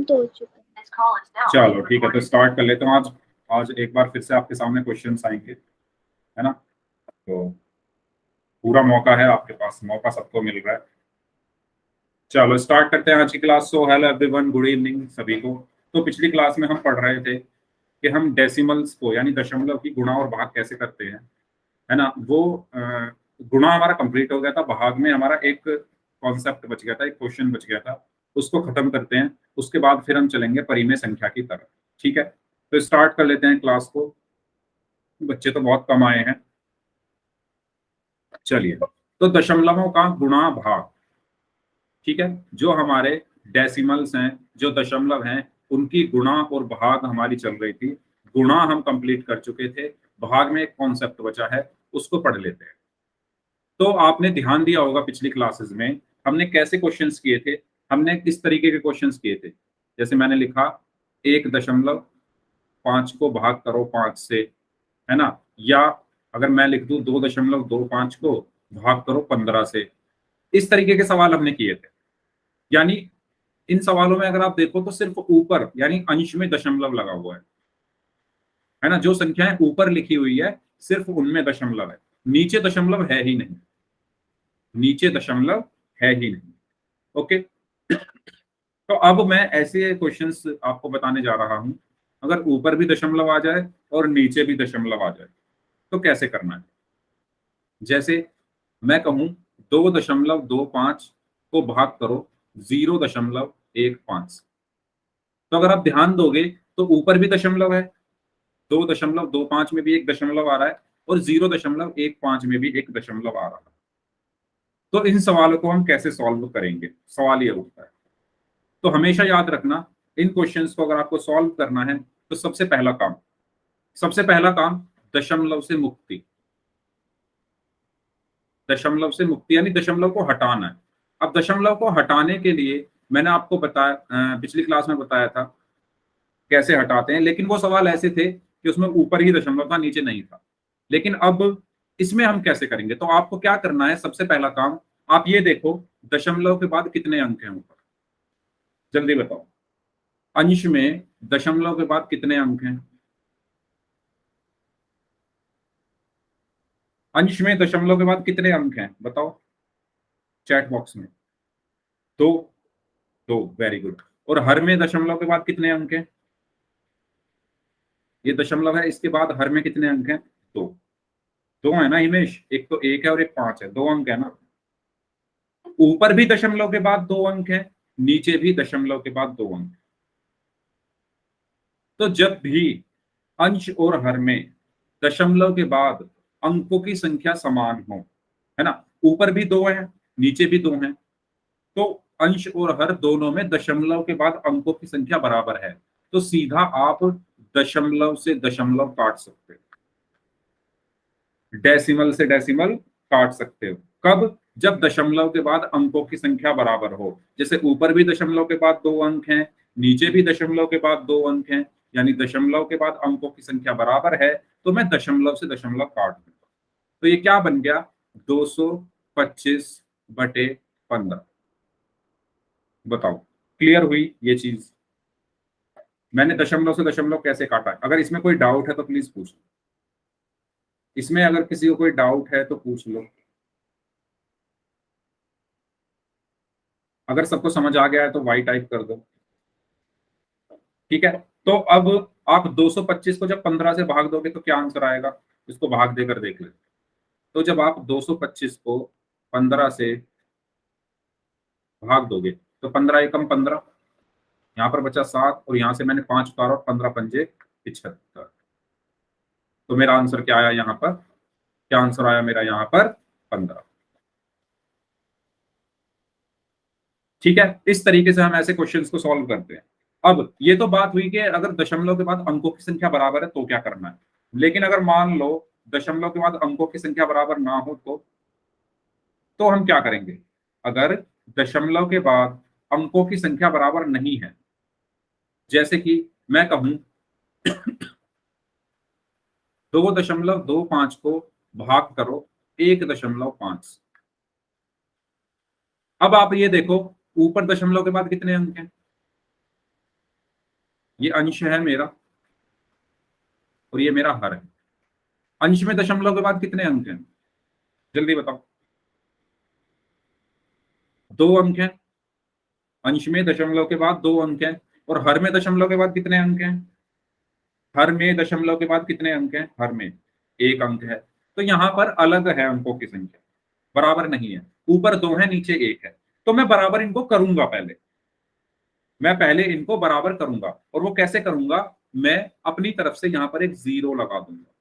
तो हो चुका है। चलो ठीक है, तो स्टार्ट कर लेते हैं। आज आज एक बार फिर से आपके सामने क्वेश्चंस आएंगे, है ना। तो पूरा मौका है आपके पास, मौका सबको मिल रहा है। चलो स्टार्ट करते हैं आज की class. So hello everyone, good evening सभी को। तो पिछली क्लास में हम पढ़ रहे थे कि हम डेसिमल्स को यानी दशमलव की गुणा और भाग कैसे करते हैं, है ना। वो गुणा हमारा कंप्लीट हो गया था, भाग में हमारा एक कॉन्सेप्ट बच गया था, एक क्वेश्चन बच गया था, उसको खत्म करते हैं। उसके बाद फिर हम चलेंगे परिमेय संख्या की तरफ, ठीक है। तो स्टार्ट कर लेते हैं क्लास को। बच्चे तो बहुत कम आए हैं। चलिए, तो दशमलवों का गुणा भाग, ठीक है। जो हमारे डेसिमल्स हैं, जो दशमलव हैं, उनकी गुणा और भाग हमारी चल रही थी। गुणा हम कंप्लीट कर चुके थे, भाग में एक कॉन्सेप्ट बचा है, उसको पढ़ लेते हैं। तो आपने ध्यान दिया होगा पिछली क्लासेस में हमने कैसे क्वेश्चंस किए थे। हमने किस तरीके के क्वेश्चंस किए थे। जैसे मैंने लिखा 1.5 को भाग करो 5 से, है ना। या अगर मैं लिख दूं 2.25 को भाग करो 15 से। इस तरीके के सवाल हमने किए थे। यानी इन सवालों में अगर आप देखो तो सिर्फ ऊपर यानी अंश में दशमलव लगा हुआ है ना। जो संख्याएं ऊपर लिखी हुई है सिर्फ उनमें दशमलव है, नीचे दशमलव है ही नहीं, नीचे दशमलव है ही नहीं। ओके। तो अब मैं ऐसे क्वेश्चंस आपको बताने जा रहा हूं, अगर ऊपर भी दशमलव आ जाए और नीचे भी दशमलव आ जाए तो कैसे करना है। जैसे मैं कहूं 2.25 को भाग करो 0.15, तो अगर आप ध्यान दोगे तो ऊपर भी दशमलव है, 2.25 में भी एक दशमलव आ रहा है और 0.15 में भी एक दशमलव आ रहा है। तो इन सवालों को हम कैसे सॉल्व करेंगे, सवाल ये उठता है। तो हमेशा याद रखना, इन क्वेश्चंस को अगर आपको सॉल्व करना है तो सबसे पहला काम दशमलव से मुक्ति, दशमलव से मुक्ति यानी दशमलव को हटाना है। अब दशमलव को हटाने के लिए मैंने आपको बताया, पिछली क्लास में बताया था कैसे हटाते हैं, लेकिन वो सवाल ऐसे थे कि उसमें ऊपर ही दशमलव था, नीचे नहीं था। लेकिन अब इसमें हम कैसे करेंगे, तो आपको क्या करना है, सबसे पहला काम आप ये देखो दशमलव के बाद कितने अंक हैं ऊपर, जल्दी बताओ। अंश में दशमलव के बाद कितने अंक हैं, अंश में दशमलव के बाद कितने अंक हैं बताओ चैट बॉक्स में। दो, दो, वेरी गुड। और हर में दशमलव के बाद कितने अंक हैं, ये दशमलव है, इसके बाद हर में कितने अंक हैं, दो। दो है ना हिमेश, एक तो 1 है और एक 5 है, 2 अंक है ना। ऊपर भी दशमलव के बाद 2 अंक है, नीचे भी दशमलव के बाद 2 अंक। तो जब भी अंश और हर में दशमलव के बाद अंकों की संख्या समान हो, है ना, ऊपर भी 2 है नीचे भी 2 है, तो अंश और हर दोनों में दशमलव के बाद अंकों की संख्या बराबर है, तो सीधा आप दशमलव से दशमलव काट सकते हो, डेसिमल से डेसिमल काट सकते हो। कब, जब दशमलव के बाद अंकों की संख्या बराबर हो। जैसे ऊपर भी दशमलव के बाद 2 अंक हैं, नीचे भी दशमलव के बाद 2 अंक हैं, यानी दशमलव के बाद अंकों की संख्या बराबर है, तो मैं दशमलव से दशमलव काट दूंगा। तो ये क्या बन गया, 225/15। बताओ क्लियर हुई ये चीज। मैंने दशमलव से दशमलव कैसे काटा है, अगर इसमें कोई डाउट है तो प्लीज पूछो। इसमें अगर किसी को कोई डाउट है तो पूछ लो। अगर सबको समझ आ गया है तो वाई टाइप कर दो, ठीक है। तो अब आप 225 को जब 15 से भाग दोगे तो क्या आंसर आएगा, इसको भाग देकर देख ले। तो जब आप 225 को 15 से भाग दोगे तो 15 एकम 15, यहाँ पर बचा 7 और यहाँ से मैंने 5 उतारा और 15 पंजे 75। तो मेरा आंसर क्या आया यहाँ पर, क्या आंसर आया मेरा यहाँ पर, 15। ठीक है, इस तरीके से हम ऐसे क्वेश्चंस को सॉल्व करते हैं। अब ये तो बात हुई कि अगर दशमलव के बाद अंकों की संख्या बराबर है तो क्या करना है। लेकिन अगर मान लो दशमलव के बाद अंकों की संख्या बराबर ना हो तो हम क्या करेंगे। अगर दशमलव के बाद अंकों की संख्या बराबर नहीं है, जैसे कि मैं कहूं 2.25 को भाग करो 1.5। अब आप ये देखो ऊपर दशमलव के बाद कितने अंक हैं, ये अंश है मेरा और ये मेरा हर है। अंश में दशमलव के बाद कितने अंक हैं, जल्दी बताओ। 2 अंक हैं। अंश में दशमलव के बाद 2 अंक हैं। और हर में दशमलव के बाद कितने अंक हैं? हर में दशमलव के बाद कितने अंक हैं? हर में 1 अंक है। तो यहां पर अलग है अंकों की संख्या, बराबर नहीं है। ऊपर 2 है, नीचे 1 है। तो मैं बराबर इनको करूंगा पहले। मैं पहले इनको बराबर करूंगा। और वो कैसे करूंगा? मैं अपनी तरफ से यहां पर एक 0 लगा दूंगा।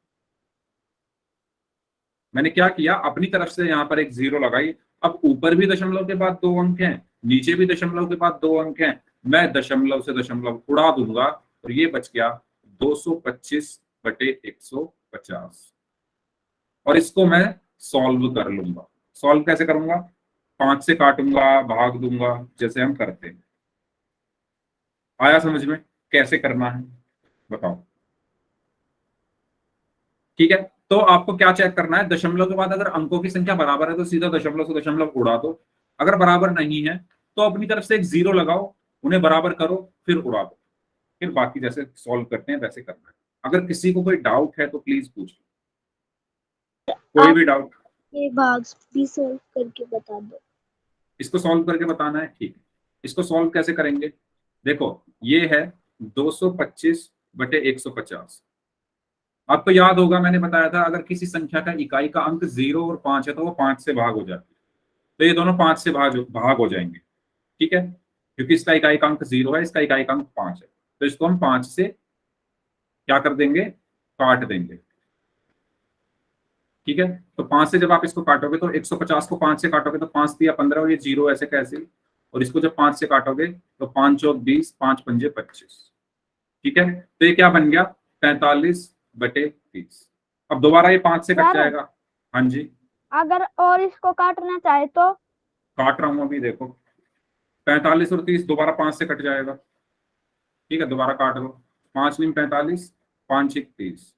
मैंने क्या किया? अपनी तरफ से यहां पर एक 0 लगाई। अब ऊपर भी दशमलव के बाद 2 अंक हैं, नीचे भी दशमलव के बाद 2 अंक हैं। मैं दशमलव से दशमलव उड़ा दूंगा और ये बच गया 225/150। और इसको मैं सॉल्व कर लूंगा। सॉल्व कैसे करूंगा? 5 से काटूंगा, भाग दूंगा, जैसे हम करते हैं। आया समझ में कैसे करना है? बताओ। ठीक है, तो आपको क्या चेक करना है? दशमलव के बाद अगर अंकों की संख्या बराबर है तो सीधा दशमलव से दशमलव उड़ा दो। अगर बराबर नहीं है तो अपनी तरफ से एक 0 लगाओ, उन्हें बराबर करो, फिर उड़ा दो। फिर बाकी जैसे सॉल्व करते हैं वैसे करना है। अगर किसी को कोई डाउट है तो प्लीज पूछ लो, कोई भी डाउट। ये भाग भी सॉल्व करके बता दो। इसको सॉल्व करके बताना है, ठीक है। इसको सॉल्व कैसे करेंगे? देखो, ये है 225/150। आपको याद होगा मैंने बताया था अगर किसी संख्या का इकाई का अंक 0 और 5 है तो वो 5 से भाग हो जाती है। तो ये दोनों 5 से भाग हो जाएंगे, ठीक है, क्योंकि इसका इकाई का अंक 0 है, इसका इकाई का अंक 5 है। तो इसको हम 5 से क्या कर देंगे? काट देंगे। ठीक है, तो 5 से जब आप इसको काटोगे तो 150 को 5 से काटोगे तो 5 दिया 15 और ये 0 ऐसे कैसे। और इसको जब 5 से काटोगे तो 5 चौक 20, 5 पंजे 25। ठीक है, तो ये क्या बन गया? 45/30। अब दोबारा ये 5 से कट सर, जाएगा। हाँ जी, अगर और इसको काटना चाहे तो? काट रहा हूं अभी, देखो 45 और 30 दोबारा 5 से कट जाएगा। ठीक है, दोबारा काट लो। 5 × 45, 5 × 30।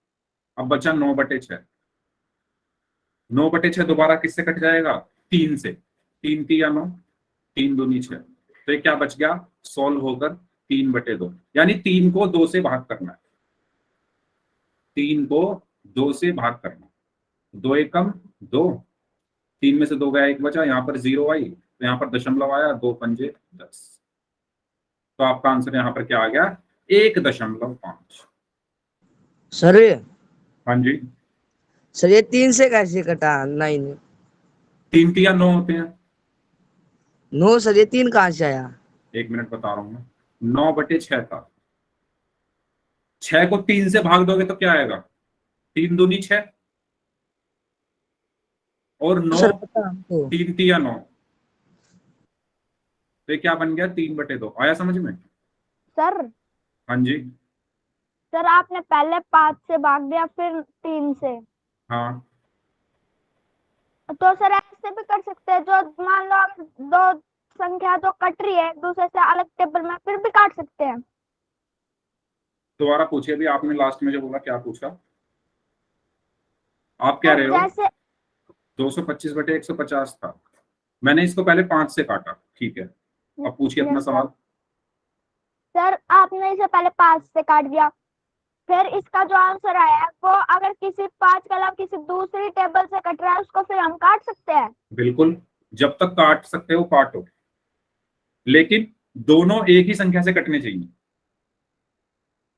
अब बचा 9/6। 9/6 दोबारा किससे कट जाएगा? 3 से। 3 3 9, 3 दूनी 6। तो ये क्या बच गया? सॉल्व होकर 3/2, यानी 3 को 2 से भाग करना है। 3 को 2 से भाग करना। 2 एकम 2, 3 में से 2 गया, 1 बचा, यहाँ पर 0 आई तो यहाँ पर दशमलव आया, 2 पंजे 10। तो आपका आंसर यहाँ पर क्या आ गया? 1.5। सर हाँ जी, सर ये 3 से कैसे कटा? 9 3 3 9 होते हैं। 9 सर, ये 3 कहाँ से आया? 1 मिनट बता रहा हूँ मैं। 9/6 था। 6 को 3 से भाग दोगे तो क्या आएगा? 3 दूनी 6 और 9, सर पता हमको। 3 3 9। तो ये क्या बन गया? 3/2। आया समझ में? सर हाँ जी, सर आपने पहले 5 से भाग दिया फिर 3 से। हाँ तो सर ऐसे भी कर सकते हैं, जो मान लो हम दो संख्या जो कट रही है एक दूसरे से अलग टेबल में, फिर भी काट सकते हैं। दोबारा पूछिए, अभी आपने लास्ट में जो बोला क्या पूछा? आप कह रहे हो जैसे 225/150 था, मैंने इसको पहले 5 से काटा, ठीक है। अब पूछिए अपना सवाल। सर आपने इसे पहले 5 से काट दिया, फिर इसका जो आंसर आया है वो अगर किसी 5 के अलावा किसी दूसरी टेबल से कट रहा है उसको फिर हम काट सकते हैं। बिल्कुल, जब तक काट सकते हो काटो, लेकिन दोनों एक ही संख्या से कटने चाहिए।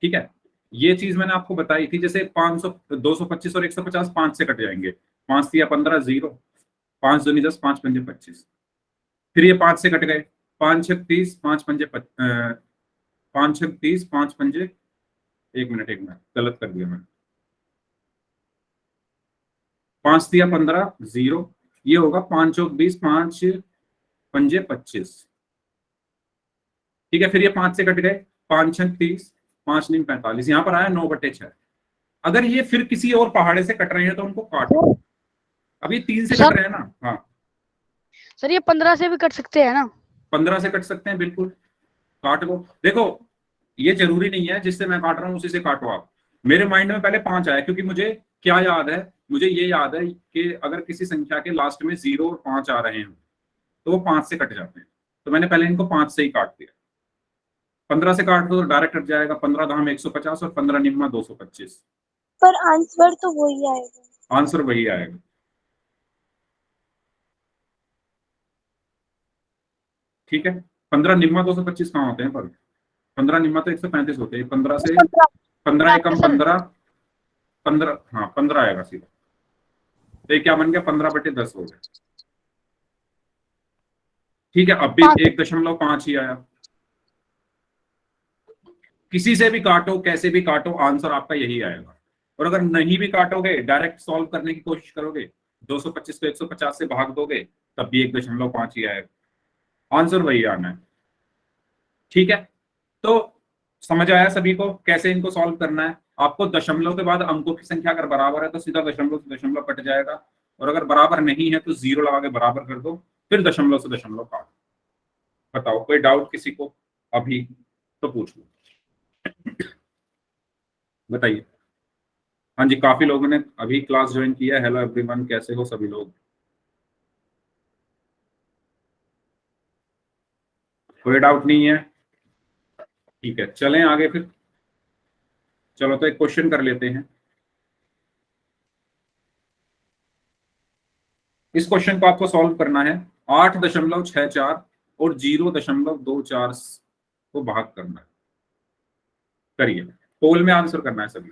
ठीक है, ये चीज मैंने आपको बताई थी। जैसे 500 225 और 150 5 से कट जाएंगे। 5 3 15 0, 5 दूनी 10, 5 पंजे 25। फिर ये 5 से कट गए। 5 6 30, 5 पंजे 5 6 30, 5 पंजे, 1 मिनट गलत कर दिया मैंने। 5 3 15 0, ये होगा 5 चौक 20, 5 पंजे 25। ठीक है, फिर ये 5 से कट गए। 5 6 30, 5 9 45, यहाँ पर आया 9/6। अगर ये फिर किसी और पहाड़े से कट रहे हैं तो उनको काटो। अभी 3 से कट रहे हैं ना। हाँ सर, ये 15 से भी कट सकते हैं ना? 15 से कट सकते हैं, बिल्कुल, काट लो। देखो, ये जरूरी नहीं है जिससे मैं काट रहा हूँ उसी से काटो आप। मेरे माइंड में पहले 5 आया, क्योंकि मुझे क्या याद है? मुझे ये याद है कि अगर किसी संख्या के लास्ट में 0 और 5 आ रहे हैं तो वो 5 से कट जाते हैं। तो मैंने पहले इनको 5 से ही काट दिया। 15 से काट दो तो डायरेक्ट कट जाएगा, 15 धाम 150 और 15 निम्मा 225। पर आंसर तो वही आएगा। आंसर वही आएगा। ठीक है, 15 निम्मा 225 कहाँ होते हैं पर? 15 निम्मा तो 135 होते हैं। 15 से 15 एकम 15, 15, हाँ 15 आएगा सीधा। तो ये क्या बन गया, 15/10 हो गया। ठीक है, अब भी 1.5 ही आया। किसी से भी काटो, कैसे भी काटो, आंसर आपका यही आएगा। और अगर नहीं भी काटोगे, डायरेक्ट सॉल्व करने की कोशिश करोगे, 225 को 150 से भाग दोगे, तब भी 1.5 ही आएगा। आंसर वही आना है। ठीक है, तो समझ आया सभी को कैसे इनको सॉल्व करना है? आपको दशमलव के बाद अंकों की संख्या अगर बराबर है तो सीधा दशमलव से दशमलव कट जाएगा, और अगर बराबर नहीं है तो 0 लगा के बराबर कर दो, फिर दशमलव से दशमलव काट। बताओ, कोई डाउट किसी को अभी? तो पूछ लो, बताइए। हाँ जी, काफी लोगों ने अभी क्लास ज्वाइन किया है। हेलो एवरीवन, कैसे हो सभी लोग? कोई डाउट नहीं है? ठीक है, चलें आगे फिर। चलो तो एक क्वेश्चन कर लेते हैं। इस क्वेश्चन को आपको सॉल्व करना है। 8.64 और 0.24 को भाग करना है। करिए, पोल में आंसर करना है सभी।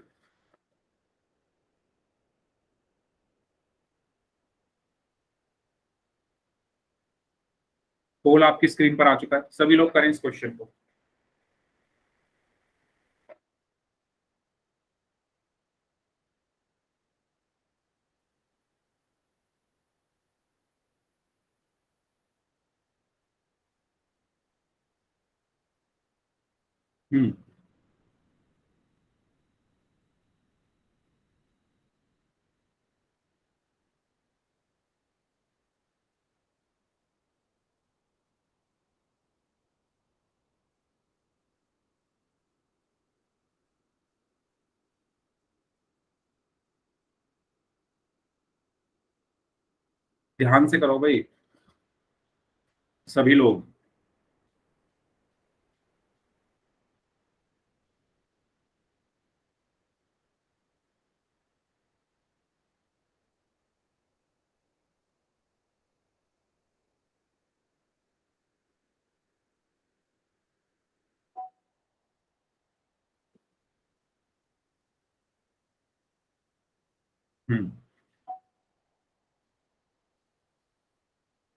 पोल आपकी स्क्रीन पर आ चुका है, सभी लोग करें इस क्वेश्चन को। हम्म, ध्यान से करो भाई सभी लोग।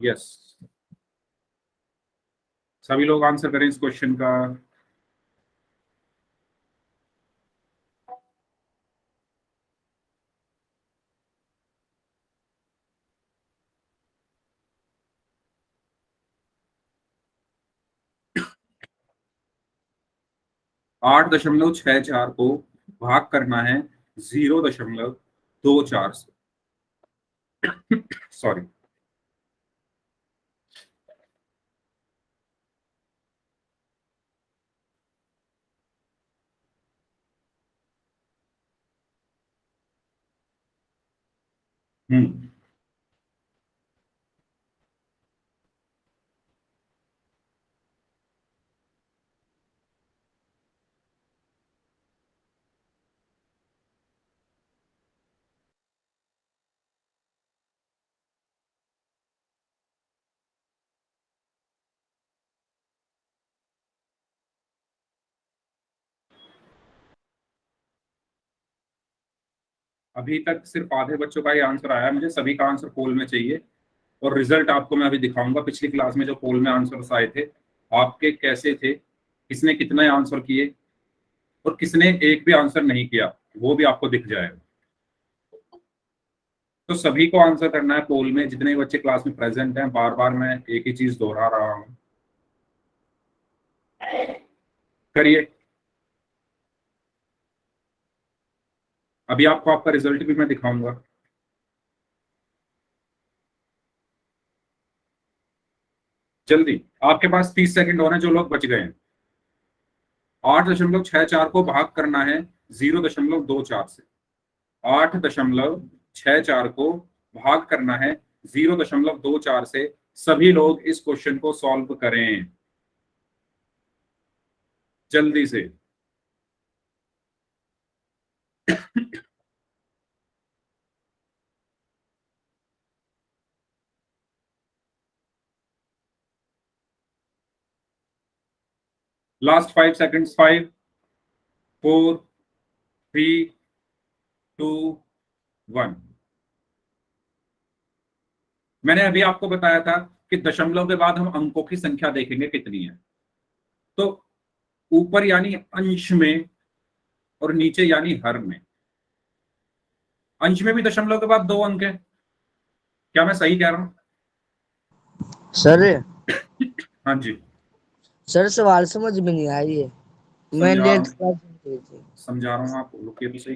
यस, सभी लोग आंसर करें इस क्वेश्चन का। आठ दशमलव छह चार को भाग करना है 0.24 से। सॉरी, हम्म, अभी तक सिर्फ आधे बच्चों का ही आंसर आया है। मुझे सभी का आंसर पोल में चाहिए, और रिजल्ट आपको मैं अभी दिखाऊंगा। पिछली क्लास में जो पोल में आंसर आए थे आपके कैसे थे, किसने कितने आंसर किए और किसने एक भी आंसर नहीं किया, वो भी आपको दिख जाएगा। तो सभी को आंसर करना है पोल में, जितने बच्चे क्लास में प्रेजेंट हैं। बार बार मैं एक ही चीज दोहरा रहा हूं, करिए। अभी आपको आपका रिजल्ट भी मैं दिखाऊंगा। जल्दी, आपके पास 30 सेकंड और हैं जो लोग बच गए हैं। 8.64 को भाग करना है 0.24 से। 8.64 को भाग करना है 0.24 से। सभी लोग इस क्वेश्चन को सॉल्व करें। जल्दी से। Last 5 seconds. 5 4 3 2 1। मैंने अभी आपको बताया था कि दशमलव के बाद हम अंकों की संख्या देखेंगे कितनी है। तो ऊपर यानी अंश में और नीचे यानी हर में। अंश में भी दशमलव के बाद 2 अंक है। क्या मैं सही कह रहा हूं? सर हाँ जी, सर सवाल समझ में नहीं आ रही है। मैं समझा नेक्स्ट क्लास समझा रहा हूं, आप रुकिए तो सही।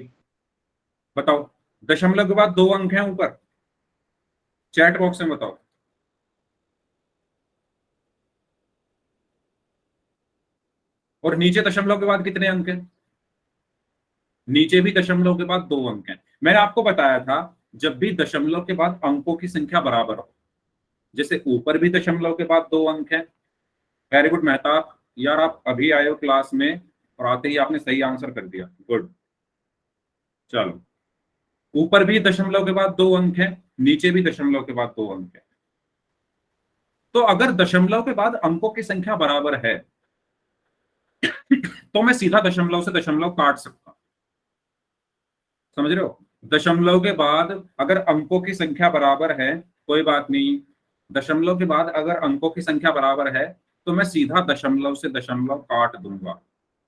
बताओ, दशमलव के बाद 2 अंक हैं ऊपर, चैट बॉक्स में बताओ। और नीचे दशमलव के बाद कितने अंक हैं? नीचे भी दशमलव के बाद 2 अंक हैं। मैंने आपको बताया था जब भी दशमलव के बाद अंकों की संख्या बराबर हो, जैसे ऊपर भी दशमलव के बाद 2 अंक हैं। वेरी गुड मेहताब, यार आप अभी आए हो क्लास में और आते ही आपने सही आंसर कर दिया, गुड। चलो, ऊपर भी दशमलव के बाद 2 अंक हैं, नीचे भी दशमलव के बाद 2 अंक हैं। तो अगर दशमलव के बाद अंकों की संख्या बराबर है तो मैं सीधा दशमलव से दशमलव काट सकता हूं। समझ रहे हो? दशमलव के बाद अगर अंकों की संख्या बराबर है, कोई बात नहीं, दशमलव के बाद अगर अंकों की संख्या बराबर है तो मैं सीधा दशमलव से दशमलव काट दूंगा,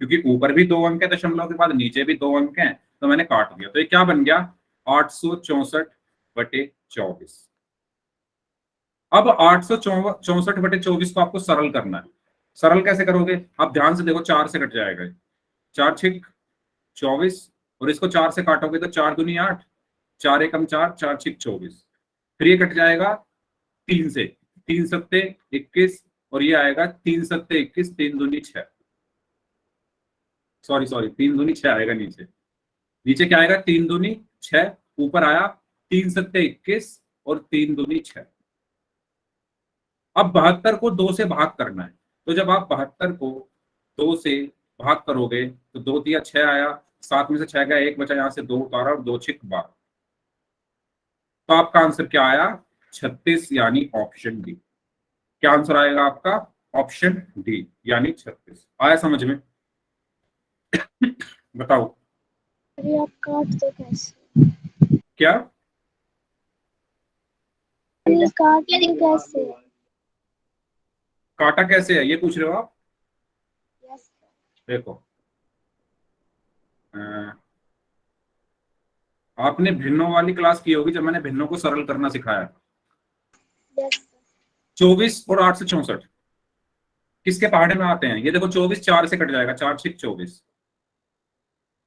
क्योंकि ऊपर भी 2 अंक है दशमलव के बाद, नीचे भी 2 अंक हैं, तो मैंने काट दिया। तो ये क्या बन गया? 864/24। अब 864/24 को आपको सरल करना है। सरल कैसे करोगे? आप ध्यान से देखो, 4 से कट जाएगा, 4 छिक 24, और इसको 4 से काटोगे तो 4 दूनी 8, 4 एकम 4, 4 छिक 24। फिर ये कट जाएगा 3 से, 3 सत्ते 21, और ये आएगा 3 सत्ते 21, 3 दूनी 6। सॉरी 3 दूनी 6 आएगा नीचे। नीचे क्या आएगा? 3 दूनी 6, ऊपर आया 3 सत्ते 21 और 3 दूनी 6। अब 72 को 2 से भाग करना है। तो जब आप 72 को 2 से भाग करोगे तो 2 तिया 6 आया, 7 में से 6 गया, 1 बचा, यहां से 2 उतारा और 2 छिक 12। तो आपका आंसर क्या आया? 36, यानी ऑप्शन डी। क्या आंसर आएगा आपका? ऑप्शन डी, यानी 36। आया समझ में? बताओ अरे आप काट दो कैसे? क्या अरे काट दो कैसे? काटा कैसे है ये पूछ रहे हो आप? यस देखो, आपने भिन्नों वाली क्लास की होगी जब मैंने भिन्नों को सरल करना सिखाया। यस 24 और 8 से 64 किसके पहाड़े में आते हैं? ये देखो, 24 4 से कट जाएगा, 4 छिक 24,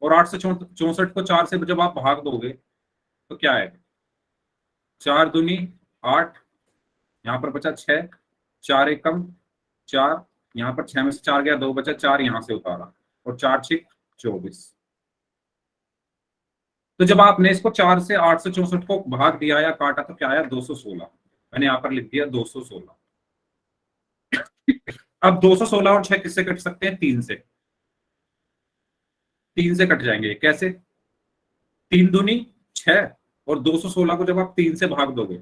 और 8 से 64 को 4 से जब आप भाग दोगे तो क्या आएगा? 4 दूनी 8, यहाँ पर बचा 6, 4 एकम 4, यहाँ पर 6 में से 4 गया, 2 बचा, 4 यहाँ से उतारा, और 4 छिक 24। तो जब आपने इसको 4 से 8 से 64 को भाग दिया या काटा तो क्या आया? 216। मैंने यहाँ पर लिख दिया 216। अब 216 और 6 किससे कट सकते हैं? 3 से। 3 से कट जाएंगे। कैसे? 3 दूनी 6, और 216 को जब आप 3 से भाग दोगे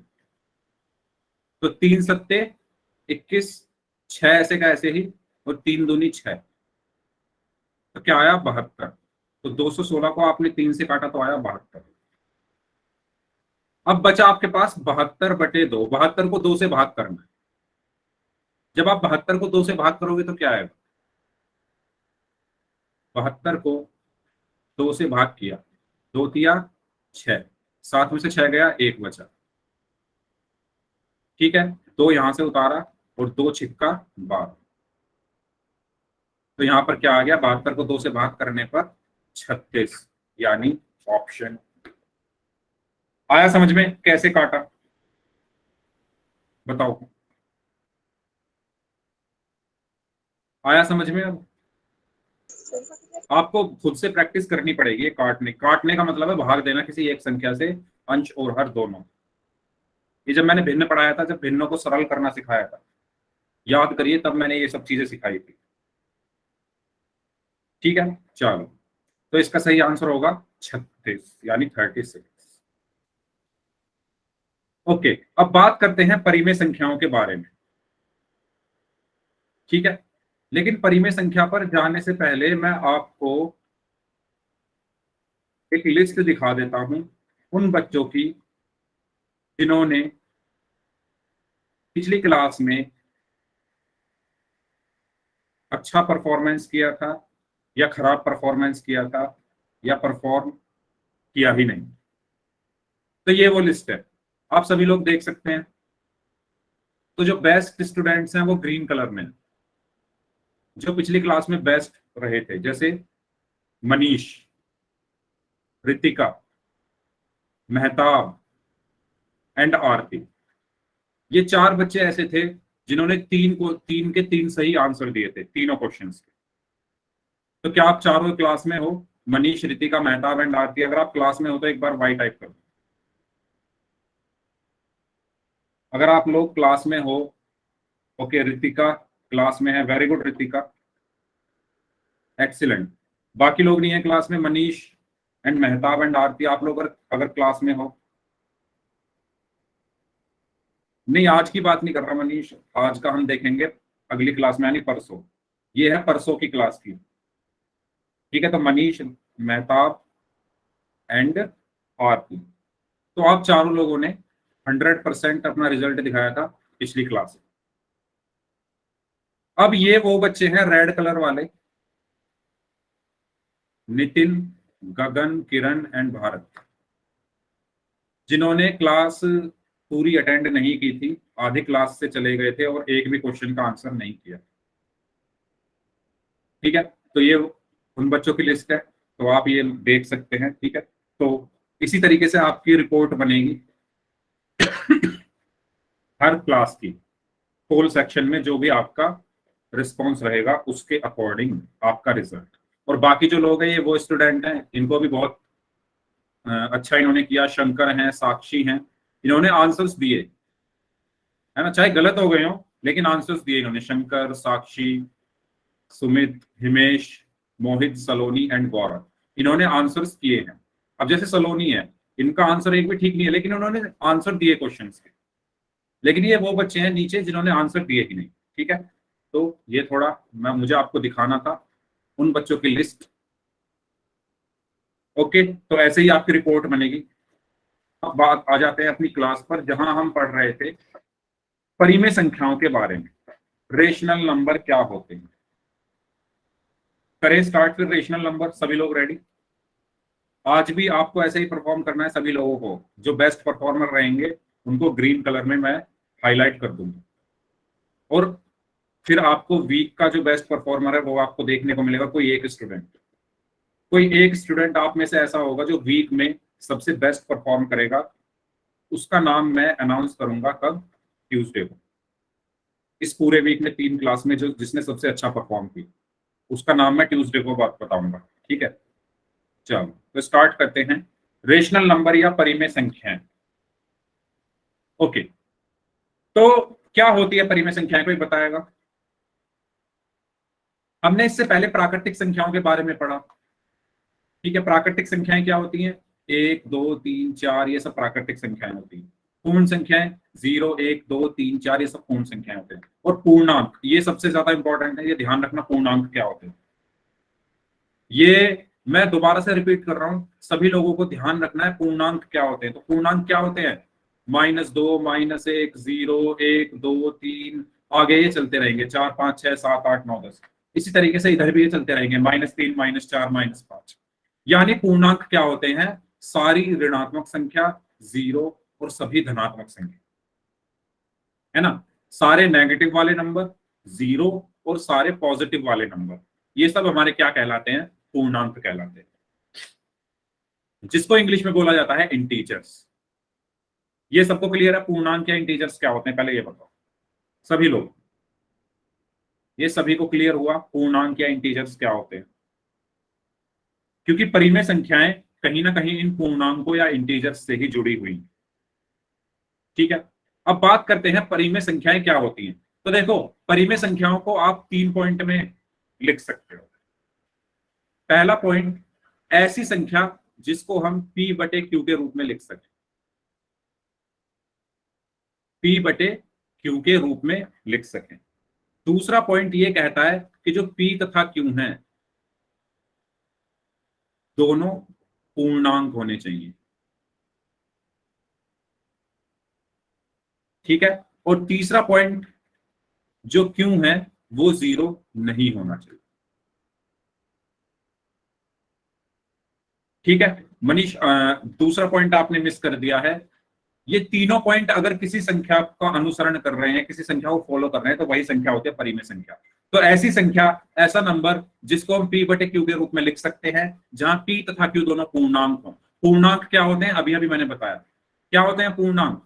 तो 3 सत्ते 21, 6 ऐसे का ऐसे ही, और 3 दूनी 6, तो क्या आया? 72। तो 216 को आपने 3 से काटा तो आया 72। अब बचा आपके पास 72/2। 72 को 2 से भाग करना है। जब आप 72 को 2 से भाग करोगे तो क्या आएगा? 72 को 2 से भाग किया, 2 तिया 6, 7 में से 6 गया, 1 बचा, ठीक है, 2 यहां से उतारा और 2 छिक्का 12। तो यहां पर क्या आ गया? 72 को 2 से भाग करने पर 36, यानी ऑप्शन। आया समझ में कैसे काटा? बताओ, आया समझ में? अब आपको खुद से प्रैक्टिस करनी पड़ेगी। काटने का मतलब है भाग देना किसी एक संख्या से, अंश और हर दोनों। ये जब मैंने भिन्न पढ़ाया था, जब भिन्नों को सरल करना सिखाया था, याद करिए, तब मैंने ये सब चीजें सिखाई थी। ठीक है, चलो, तो इसका सही आंसर होगा 36 यानी 36। ओके, अब बात करते हैं परिमेय संख्याओं के बारे में। ठीक है, लेकिन परिमेय संख्या पर जाने से पहले मैं आपको एक लिस्ट दिखा देता हूं उन बच्चों की जिन्होंने पिछली क्लास में अच्छा परफॉर्मेंस किया था या खराब परफॉर्मेंस किया था या परफॉर्म किया ही नहीं। तो ये वो लिस्ट है, आप सभी लोग देख सकते हैं। तो जो बेस्ट स्टूडेंट्स हैं वो ग्रीन कलर में, जो पिछली क्लास में बेस्ट रहे थे, जैसे मनीष, रितिका, मेहताब एंड आरती। ये 4 बच्चे ऐसे थे जिन्होंने 3 के 3 सही आंसर दिए थे तीनों क्वेश्चंस के। तो क्या आप चारों क्लास में हो? मनीष, रितिका, मेहताब एंड आरती, अगर आप क्लास में हो तो एक बार वाई टाइप कर दो। अगर आप लोग क्लास में हो, ओके, रितिका क्लास में है, वेरी गुड रितिका, एक्सीलेंट। बाकी लोग नहीं है क्लास में, मनीष एंड मेहताब एंड आरती, आप लोग अगर क्लास में हो। नहीं, आज की बात नहीं कर रहा मनीष, आज का हम देखेंगे अगली क्लास में यानी परसों। ये है परसों की क्लास की। ठीक है, तो मनीष, मेहताब एंड आरती, तो आप चारों लोगों ने 100% अपना रिजल्ट दिखाया था पिछली क्लास में। अब ये वो बच्चे हैं रेड कलर वाले, नितिन, गगन, किरण एंड भारत, जिन्होंने क्लास पूरी अटेंड नहीं की थी, आधी क्लास से चले गए थे और एक भी क्वेश्चन का आंसर नहीं किया। ठीक है, तो ये उन बच्चों की लिस्ट है, तो आप ये देख सकते हैं। ठीक है, तो इसी तरीके से आपकी रिपोर्ट बनेगी हर क्लास की, पोल सेक्शन में जो भी आपका रिस्पॉन्स रहेगा उसके अकॉर्डिंग आपका रिजल्ट। और बाकी जो लोग हैं ये वो स्टूडेंट हैं इनको भी बहुत अच्छा इन्होंने किया, शंकर हैं, साक्षी हैं, इन्होंने आंसर्स दिए, है ना, चाहे गलत हो गए हो लेकिन आंसर्स दिए इन्होंने। शंकर, साक्षी, सुमित, हिमेश, मोहित, सलोनी एंड गौरव, इन्होंने आंसर्स किए हैं। अब जैसे सलोनी है, इनका आंसर एक भी ठीक नहीं है लेकिन उन्होंने आंसर दिए क्वेश्चंस के। लेकिन ये वो बच्चे हैं नीचे जिन्होंने आंसर दिए ही नहीं। ठीक है, तो ये थोड़ा मुझे आपको दिखाना था उन बच्चों की लिस्ट। ओके, तो ऐसे ही आपकी रिपोर्ट बनेगी। अब बात आ जाते हैं अपनी क्लास पर, जहां हम पढ़ रहे थे परिमेय संख्याओं के बारे में, रेशनल नंबर क्या होते हैं। करें स्टार्ट फिर रेशनल नंबर। सभी लोग रेडी? आज भी आपको ऐसे ही परफॉर्म करना है सभी लोगों को। जो बेस्ट परफॉर्मर रहेंगे उनको ग्रीन कलर में मैं हाईलाइट कर दूंगा, और फिर आपको वीक का जो बेस्ट परफॉर्मर है वो आपको देखने को मिलेगा। कोई एक स्टूडेंट आप में से ऐसा होगा जो वीक में सबसे बेस्ट परफॉर्म करेगा। उसका नाम मैं अनाउंस करूंगा कब? ट्यूसडे को। इस पूरे वीक में 3 क्लास में जो जिसने सबसे अच्छा परफॉर्म किया उसका नाम मैं ट्यूसडे को बात बताऊंगा। ठीक है, चलो तो स्टार्ट करते हैं। रेशनल नंबर या परिमेय संख्याएं। ओके, तो क्या होती है परिमेय संख्याएं, कोई बताएगा? हमने इससे पहले प्राकृतिक संख्याओं के बारे में पढ़ा। ठीक है, प्राकृतिक संख्याएं क्या होती हैं? 1, 2, 3, 4 ये सब प्राकृतिक संख्याएं होती हैं। पूर्ण संख्याएं 0, 1, 2, 3, 4 ये सब पूर्ण संख्याएं होते हैं। और पूर्णांक, ये सबसे ज्यादा इंपॉर्टेंट है, ये ध्यान रखना पूर्णांक क्या होते हैं। ये मैं दोबारा से रिपीट कर रहा हूं, सभी लोगों को ध्यान रखना है पूर्णांक क्या होते हैं। तो पूर्णांक क्या होते हैं? -2, -1, 0, 1, 2, 3, आगे ये चलते रहेंगे, 4, 5, 6, 7, 8, 9, 10। इसी तरीके से इधर भी ये चलते रहेंगे, -3, -4, -5। यानी पूर्णांक क्या होते हैं? सारी ऋणात्मक संख्या, 0 और सभी धनात्मक संख्या, है ना। सारे नेगेटिव वाले नंबर, 0 और सारे पॉजिटिव वाले नंबर, ये सब हमारे क्या कहलाते हैं? पूर्णांक कहलाते हैं, जिसको इंग्लिश में बोला जाता है इंटीजर्स। ये सबको क्लियर है पूर्णांक या इंटीजर्स क्या होते हैं? पहले ये बताओ सभी लोग, ये सभी को क्लियर हुआ पूर्णांक या इंटीजर्स क्या होते हैं? क्योंकि परिमेय संख्याएं कहीं ना कहीं इन पूर्णांकों या इंटीजर्स से ही जुड़ी हुई। ठीक है, अब बात करते हैं परिमेय संख्याएं क्या होती हैं। तो देखो, परिमेय संख्याओं को आप 3 पॉइंट में लिख सकते हो। पहला पॉइंट, ऐसी संख्या जिसको हम p बटे q के रूप में लिख सकें, p बटे q के रूप में लिख सकें। दूसरा पॉइंट ये कहता है कि जो p तथा q हैं दोनों पूर्णांक होने चाहिए, ठीक है। और तीसरा पॉइंट, जो q है वो 0 नहीं होना चाहिए, ठीक है। मनीष, दूसरा पॉइंट आपने मिस कर दिया है। ये तीनों पॉइंट अगर किसी संख्या का अनुसरण कर रहे हैं, किसी संख्या को फॉलो कर रहे हैं, तो वही संख्या होती है परिमेय संख्या। तो ऐसी संख्या, ऐसा नंबर जिसको हम p बटे q के रूप में लिख सकते हैं, जहां p तथा q दोनों पूर्णांक हों। पूर्णांक क्या होते हैं, अभी अभी मैंने बताया क्या होते हैं पूर्णांक।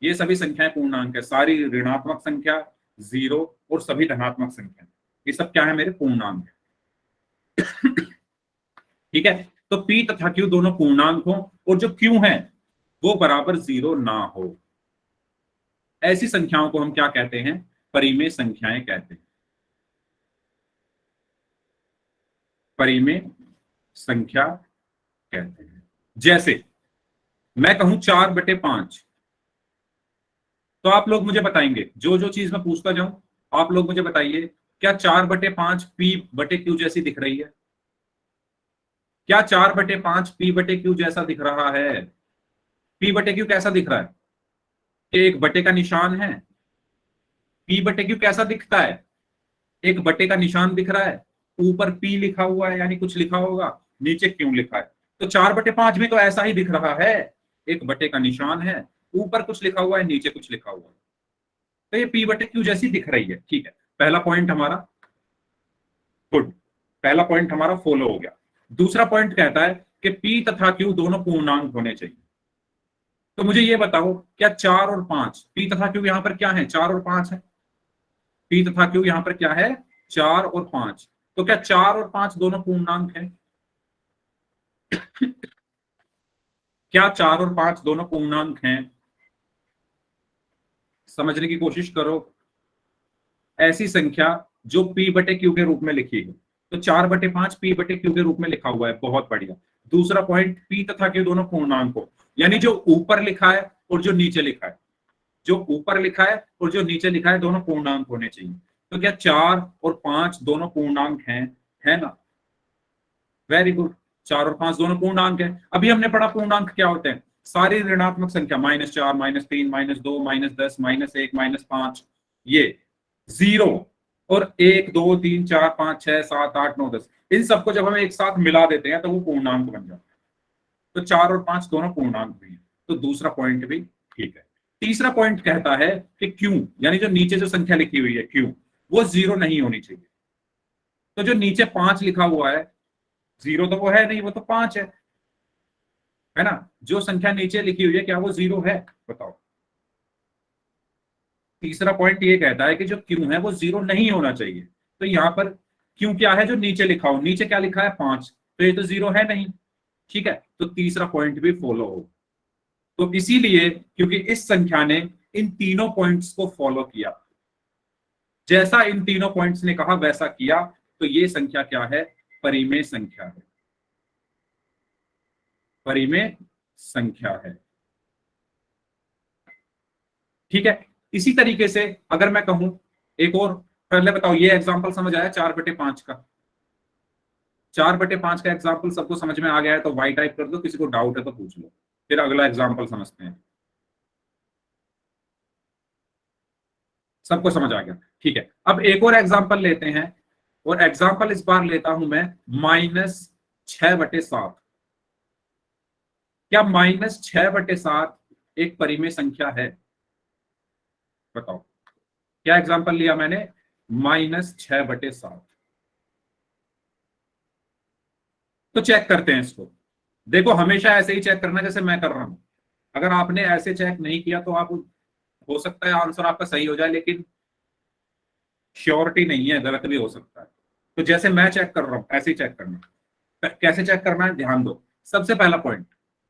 ये सभी संख्याएं पूर्णांक है, सारी ऋणात्मक संख्या, 0 और सभी धनात्मक संख्या, ये सब क्या है, मेरे पूर्णांक है। ठीक है, तो p तथा q दोनों पूर्णांक हो और जो q है वो बराबर 0 ना हो, ऐसी संख्याओं को हम क्या कहते हैं, परिमेय संख्याएं कहते हैं, परिमेय संख्या कहते हैं। जैसे मैं कहूं 4 बटे 5, तो आप लोग मुझे बताएंगे, जो जो चीज मैं पूछता जाऊं आप लोग मुझे बताइए, क्या 4 बटे 5 p बटे q जैसी दिख रही है? क्या 4 बटे 5 p बटे q जैसा दिख रहा है? p बटे q कैसा दिख रहा है? एक बटे का निशान है। p बटे q कैसा दिखता है? एक बटे का निशान दिख रहा है, ऊपर p लिखा हुआ है, यानी कुछ लिखा होगा, नीचे q लिखा है। तो 4 बटे 5 में तो ऐसा ही दिख रहा है, एक बटे का निशान है, ऊपर कुछ लिखा हुआ है, नीचे कुछ लिखा हुआ है, तो ये p बटे q जैसी दिख रही है, ठीक है। पहला पॉइंट हमारा गुड, पहला पॉइंट हमारा फॉलो हो गया। दूसरा पॉइंट कहता है कि p तथा q दोनों पूर्णांक होने चाहिए। तो मुझे ये बताओ, क्या 4 और 5, p तथा q यहां पर क्या है, 4 और 5 है। p तथा q यहां पर क्या है, 4 और 5, तो क्या 4 और 5 दोनों पूर्णांक है? क्या 4 और 5 दोनों पूर्णांक हैं? समझने की कोशिश करो। ऐसी संख्या जो p बटे q के रूप में लिखी है, तो 4 बटे 5 p बटे q के रूप में लिखा हुआ है, बहुत बढ़िया। दूसरा पॉइंट, p तथा q दोनों पूर्णांक हो, यानी जो ऊपर लिखा है और जो नीचे लिखा है, जो ऊपर लिखा है और जो नीचे लिखा है दोनों पूर्णांक होने चाहिए। तो क्या 4 और 5 दोनों पूर्णांक हैं, है ना? वेरी गुड, 4 और 5 दोनों पूर्णांक है। अभी हमने पढ़ा पूर्णांक क्या होते हैं, सारी ऋणात्मक संख्या, -4, -3, -2, -10, -1, -5, ये 0 और 1, 2, 3, 4, 5, 6, 7, 8, 9, 10, इन सबको जब हम एक साथ मिला देते हैं तो वो पूर्णांक बन जाता है। तो 4 और 5 दोनों पूर्णांक भी हैं, तो दूसरा पॉइंट भी ठीक है। तीसरा पॉइंट कहता है कि q, यानी जो नीचे जो संख्या लिखी हुई है q, वो 0 नहीं होनी चाहिए। तो जो नीचे 5 लिखा हुआ है, 0 तो वो है नहीं, वो तो 5 है ना? जो संख्या नीचे लिखी हुई है क्या वो 0 है, बताओ। तीसरा पॉइंट ये कहता है कि जो q है वो 0 नहीं होना चाहिए। तो यहां पर q क्या है, जो नीचे लिखा हो, नीचे क्या लिखा है 5, तो ये तो 0 है नहीं, ठीक है। तो तीसरा पॉइंट भी फॉलो हो। तो इसीलिए क्योंकि इस संख्या ने इन तीनों पॉइंट्स को फॉलो किया, जैसा इन तीनों पॉइंट्स ने कहा वैसा किया, तो ये संख्या क्या है, परिमेय संख्या है, परिमेय संख्या है, ठीक है। इसी तरीके से अगर मैं कहूं एक और, पहले बताओ ये एग्जांपल समझ आया 4 बटे 5 का? 4 बटे 5 का एग्जांपल सबको समझ में आ गया है तो वाई टाइप कर दो, किसी को डाउट है तो पूछ लो, फिर अगला एग्जांपल समझते हैं। सबको समझ आ गया, ठीक है। अब एक और एग्जांपल लेते हैं, और एग्जांपल इस बार लेता हूं मैं -6 बटे 7। क्या -6 बटे 7 एक परिमेय संख्या है? बताओ, क्या एग्जांपल लिया मैंने, -6 बटे 7। तो चेक करते हैं इसको। देखो हमेशा ऐसे ही चेक करना जैसे मैं कर रहा हूं। अगर आपने ऐसे चेक नहीं किया तो आप, हो सकता है आंसर आपका सही हो जाए, लेकिन श्योरिटी नहीं है, गलत भी हो सकता है। तो जैसे मैं चेक कर रहा हूं ऐसे ही चेक करना। कैसे चेक करना है, ध्यान दो। सबसे पहला पॉइंट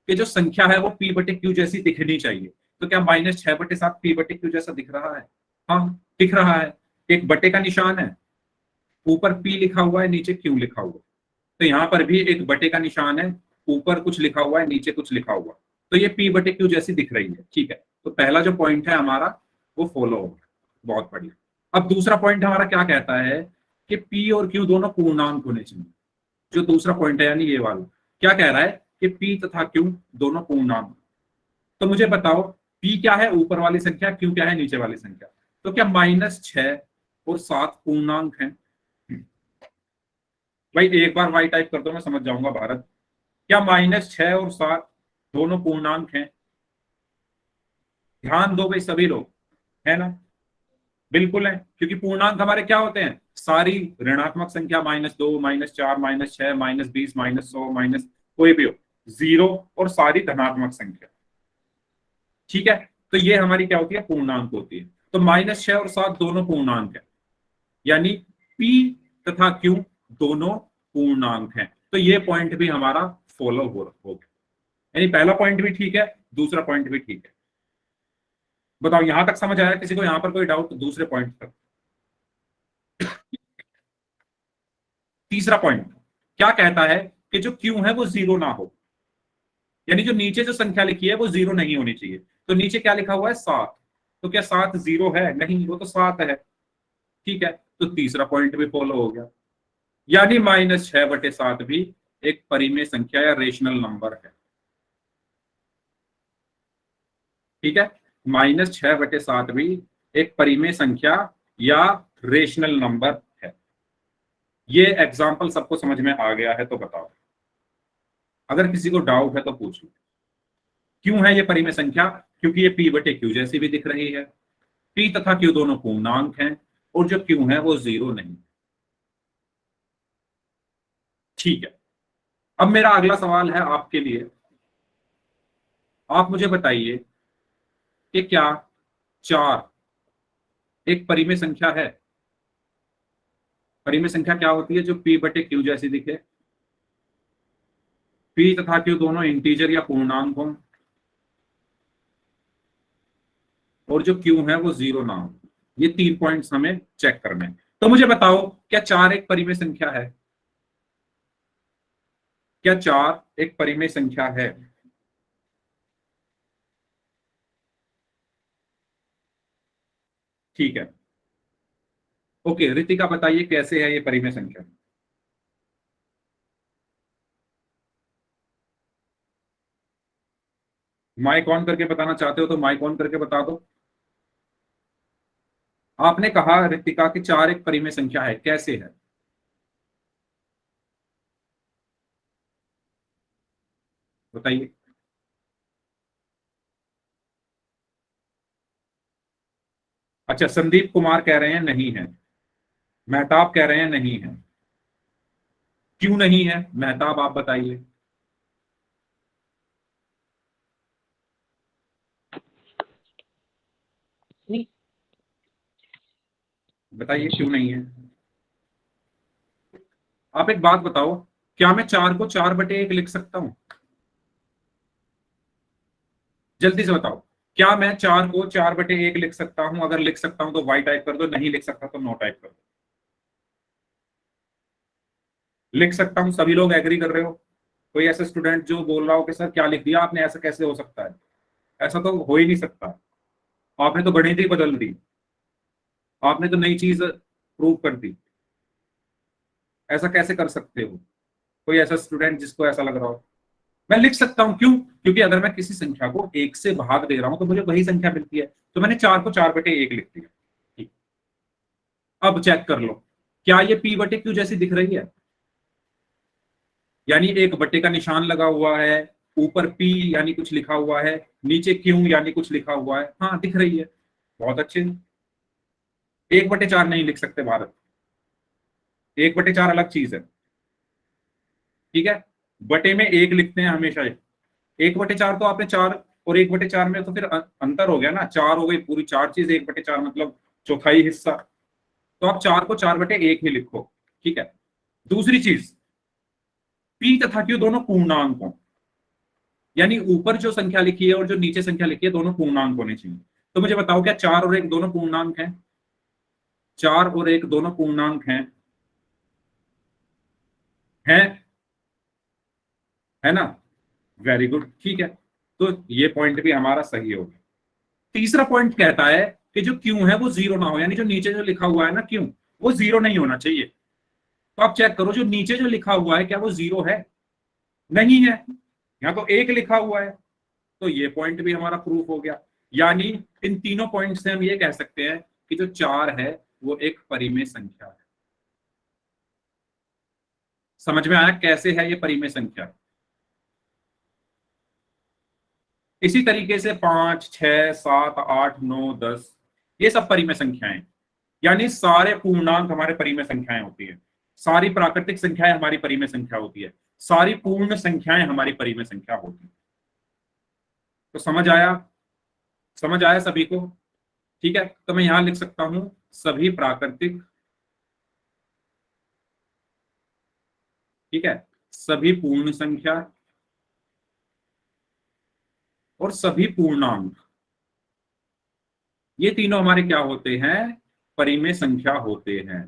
कि जो संख्या है वो p बटे q जैसी दिखनी चाहिए। तो क्या -6 बटे 7 p बटे q जैसा दिख रहा है? हाँ दिख रहा है, एक बटे का निशान है, ऊपर p लिखा हुआ है, नीचे q लिखा हुआ है। तो यहाँ पर भी एक बटे का निशान है, ऊपर कुछ लिखा हुआ है, नीचे कुछ लिखा हुआ, तो ये P बटे Q जैसी दिख रही है। ठीक है, तो पहला जो पॉइंट है हमारा वो फॉलो होगा। बहुत बढ़िया। अब दूसरा पॉइंट हमारा क्या कहता है कि P और Q दोनों पूर्णांक होने चाहिए। जो दूसरा पॉइंट है यानी ये वाला क्या कह रहा है कि P तथा Q दोनों पूर्णांक। तो मुझे बताओ P क्या है, ऊपर वाली संख्या, Q क्या है, नीचे वाली संख्या। तो क्या -6 और 7 पूर्णांक हैं? भाई एक बार y टाइप कर दो, मैं समझ जाऊंगा भारत। क्या -6 और 7 दोनों पूर्णांक हैं? ध्यान दो भाई सभी लोग, है ना? बिल्कुल है, क्योंकि पूर्णांक हमारे क्या होते हैं, सारी ऋणात्मक संख्या, -2 -4 -6 -20 -100 माइनस कोई भी हो, 0 और सारी धनात्मक संख्या। ठीक है, तो ये हमारी क्या होती है, पूर्णांक होती है। तो -6 और 7 दोनों पूर्णांक है, यानी P तथा Q दोनों पूर्णांक हैं। तो ये पॉइंट भी हमारा फॉलो हो गया, यानी पहला पॉइंट भी ठीक है, दूसरा पॉइंट भी ठीक है। बताओ यहां तक समझ आया किसी को? यहां पर कोई डाउट दूसरे पॉइंट तक? तीसरा पॉइंट क्या कहता है कि जो Q है वो 0 ना हो, यानी जो नीचे जो संख्या लिखी है वो 0 नहीं होनी चाहिए। तो नीचे क्या लिखा हुआ है, 7, तो क्या 7 0 है? नहीं, वो तो 7 है। ठीक है, तो तीसरा पॉइंट भी फॉलो हो गया, यानी -6/7 भी एक परिमेय संख्या या रेशनल नंबर है। ठीक है, -6/7 भी एक परिमेय संख्या या रेशनल नंबर है। ये एग्जाम्पल सबको समझ में आ गया है तो बताओ, अगर किसी को डाउट है तो पूछ लो। क्यों है ये परिमेय संख्या? क्योंकि ये P बटे Q जैसी भी दिख रही है, P तथा Q दोनों पूर्णांक हैं, और जो Q है वो 0 नहीं। ठीक है, अब मेरा अगला सवाल है आपके लिए। आप मुझे बताइए कि क्या 4 एक परिमेय संख्या है? परिमेय संख्या क्या होती है? जो P बटे Q जैसी दिखे, P तथा Q दोनों इंटीजर या पूर्णांक हों, और जो Q है वो 0 ना हो। ये 3 पॉइंट्स हमें चेक करने हैं। तो मुझे बताओ क्या 4 एक परिमेय संख्या है? क्या 4 एक परिमेय संख्या है? ठीक है, ओके, रितिका बताइए कैसे है ये परिमेय संख्या? माइक ऑन करके बताना चाहते हो तो माइक ऑन करके बता दो। आपने कहा रितिका कि 4 एक परिमेय संख्या है, कैसे है? बताइए। अच्छा, संदीप कुमार कह रहे हैं नहीं है, मेहताब कह रहे हैं नहीं है। क्यों नहीं है मेहताब, आप बताइए। बताइए क्यों नहीं है। आप एक बात बताओ, क्या मैं 4 को 4/1 लिख सकता हूं? जल्दी से बताओ, क्या मैं 4 को 4/1 लिख सकता हूं? अगर लिख सकता हूं तो वाई टाइप कर दो, नहीं लिख सकता तो नो टाइप कर दो। लिख सकता हूं, सभी लोग एग्री कर रहे हो? कोई ऐसा स्टूडेंट जो बोल रहा हो कि सर क्या लिख दिया आपने, ऐसा कैसे हो सकता है? ऐसा तो हो ही नहीं सकता, आपने तो गणित ही बदल दी, आपने तो नई चीज प्रूव कर दी। ऐसा कैसे कर सकते हो? कोई ऐसा स्टूडेंट जिसको ऐसा लग रहा हो? मैं लिख सकता हूं, क्यों? क्योंकि अगर मैं किसी संख्या को 1 से भाग दे रहा हूं तो मुझे वही संख्या मिलती है, तो मैंने 4 को 4/1 लिख दिया। ठीक, अब चेक कर लो, क्या ये P बटे Q जैसी दिख रही है? यानी एक बटे का निशान लगा हुआ है, ऊपर P यानी कुछ लिखा हुआ है, नीचे Q यानी कुछ लिखा हुआ है। हाँ दिख रही है, बहुत अच्छे। 1/4 नहीं लिख सकते भारत, 1/4 अलग चीज है। ठीक है, बटे में 1 लिखते हैं हमेशा। 1/4 तो आपने 4 और 1/4 में तो फिर अंतर हो गया ना, 4 हो गई पूरी 4 चीज, 1/4 मतलब चौथाई हिस्सा। तो आप 4 को 4/1 ही लिखो। ठीक है, दूसरी चीज, P तथा Q दोनों पूर्णांक हों, यानी ऊपर जो संख्या लिखी है और जो नीचे संख्या लिखी है दोनों पूर्णांक होने चाहिए। तो मुझे बताओ क्या 4 और 1 दोनों पूर्णांक हैं? 4 और 1 दोनों पूर्णांक हैं? है ना। वेरी गुड, ठीक है, तो ये पॉइंट भी हमारा सही हो गया। तीसरा पॉइंट कहता है कि जो क्यू है वो जीरो ना हो, यानी जो नीचे जो लिखा हुआ है ना क्यू, वो जीरो नहीं होना चाहिए। तो आप चेक करो जो नीचे जो लिखा हुआ है क्या वो जीरो है? नहीं है, यहाँ तो एक लिखा हुआ है, तो ये पॉइंट भी हमारा प्रूफ हो गया। यानी इन तीनों पॉइंट से हम ये कह सकते हैं कि जो 4 है वो एक परिमेय संख्या है। समझ में आया कैसे है ये परिमेय संख्या? इसी तरीके से 5, 6, 7, 8, 9, 10 ये सब परिमेय संख्याएं, यानी सारे पूर्णांक हमारे परिमेय संख्याएं होती है, सारी प्राकृतिक संख्याएं हमारी परिमेय संख्या होती है, सारी पूर्ण संख्याएं हमारी परिमेय संख्या होती है। तो समझ आया? समझ आया सभी को? ठीक है, तो मैं यहां लिख सकता हूं सभी प्राकृतिक, ठीक है, सभी पूर्ण संख्या और सभी पूर्णांक, ये तीनों हमारे क्या होते हैं? परिमेय संख्या होते हैं।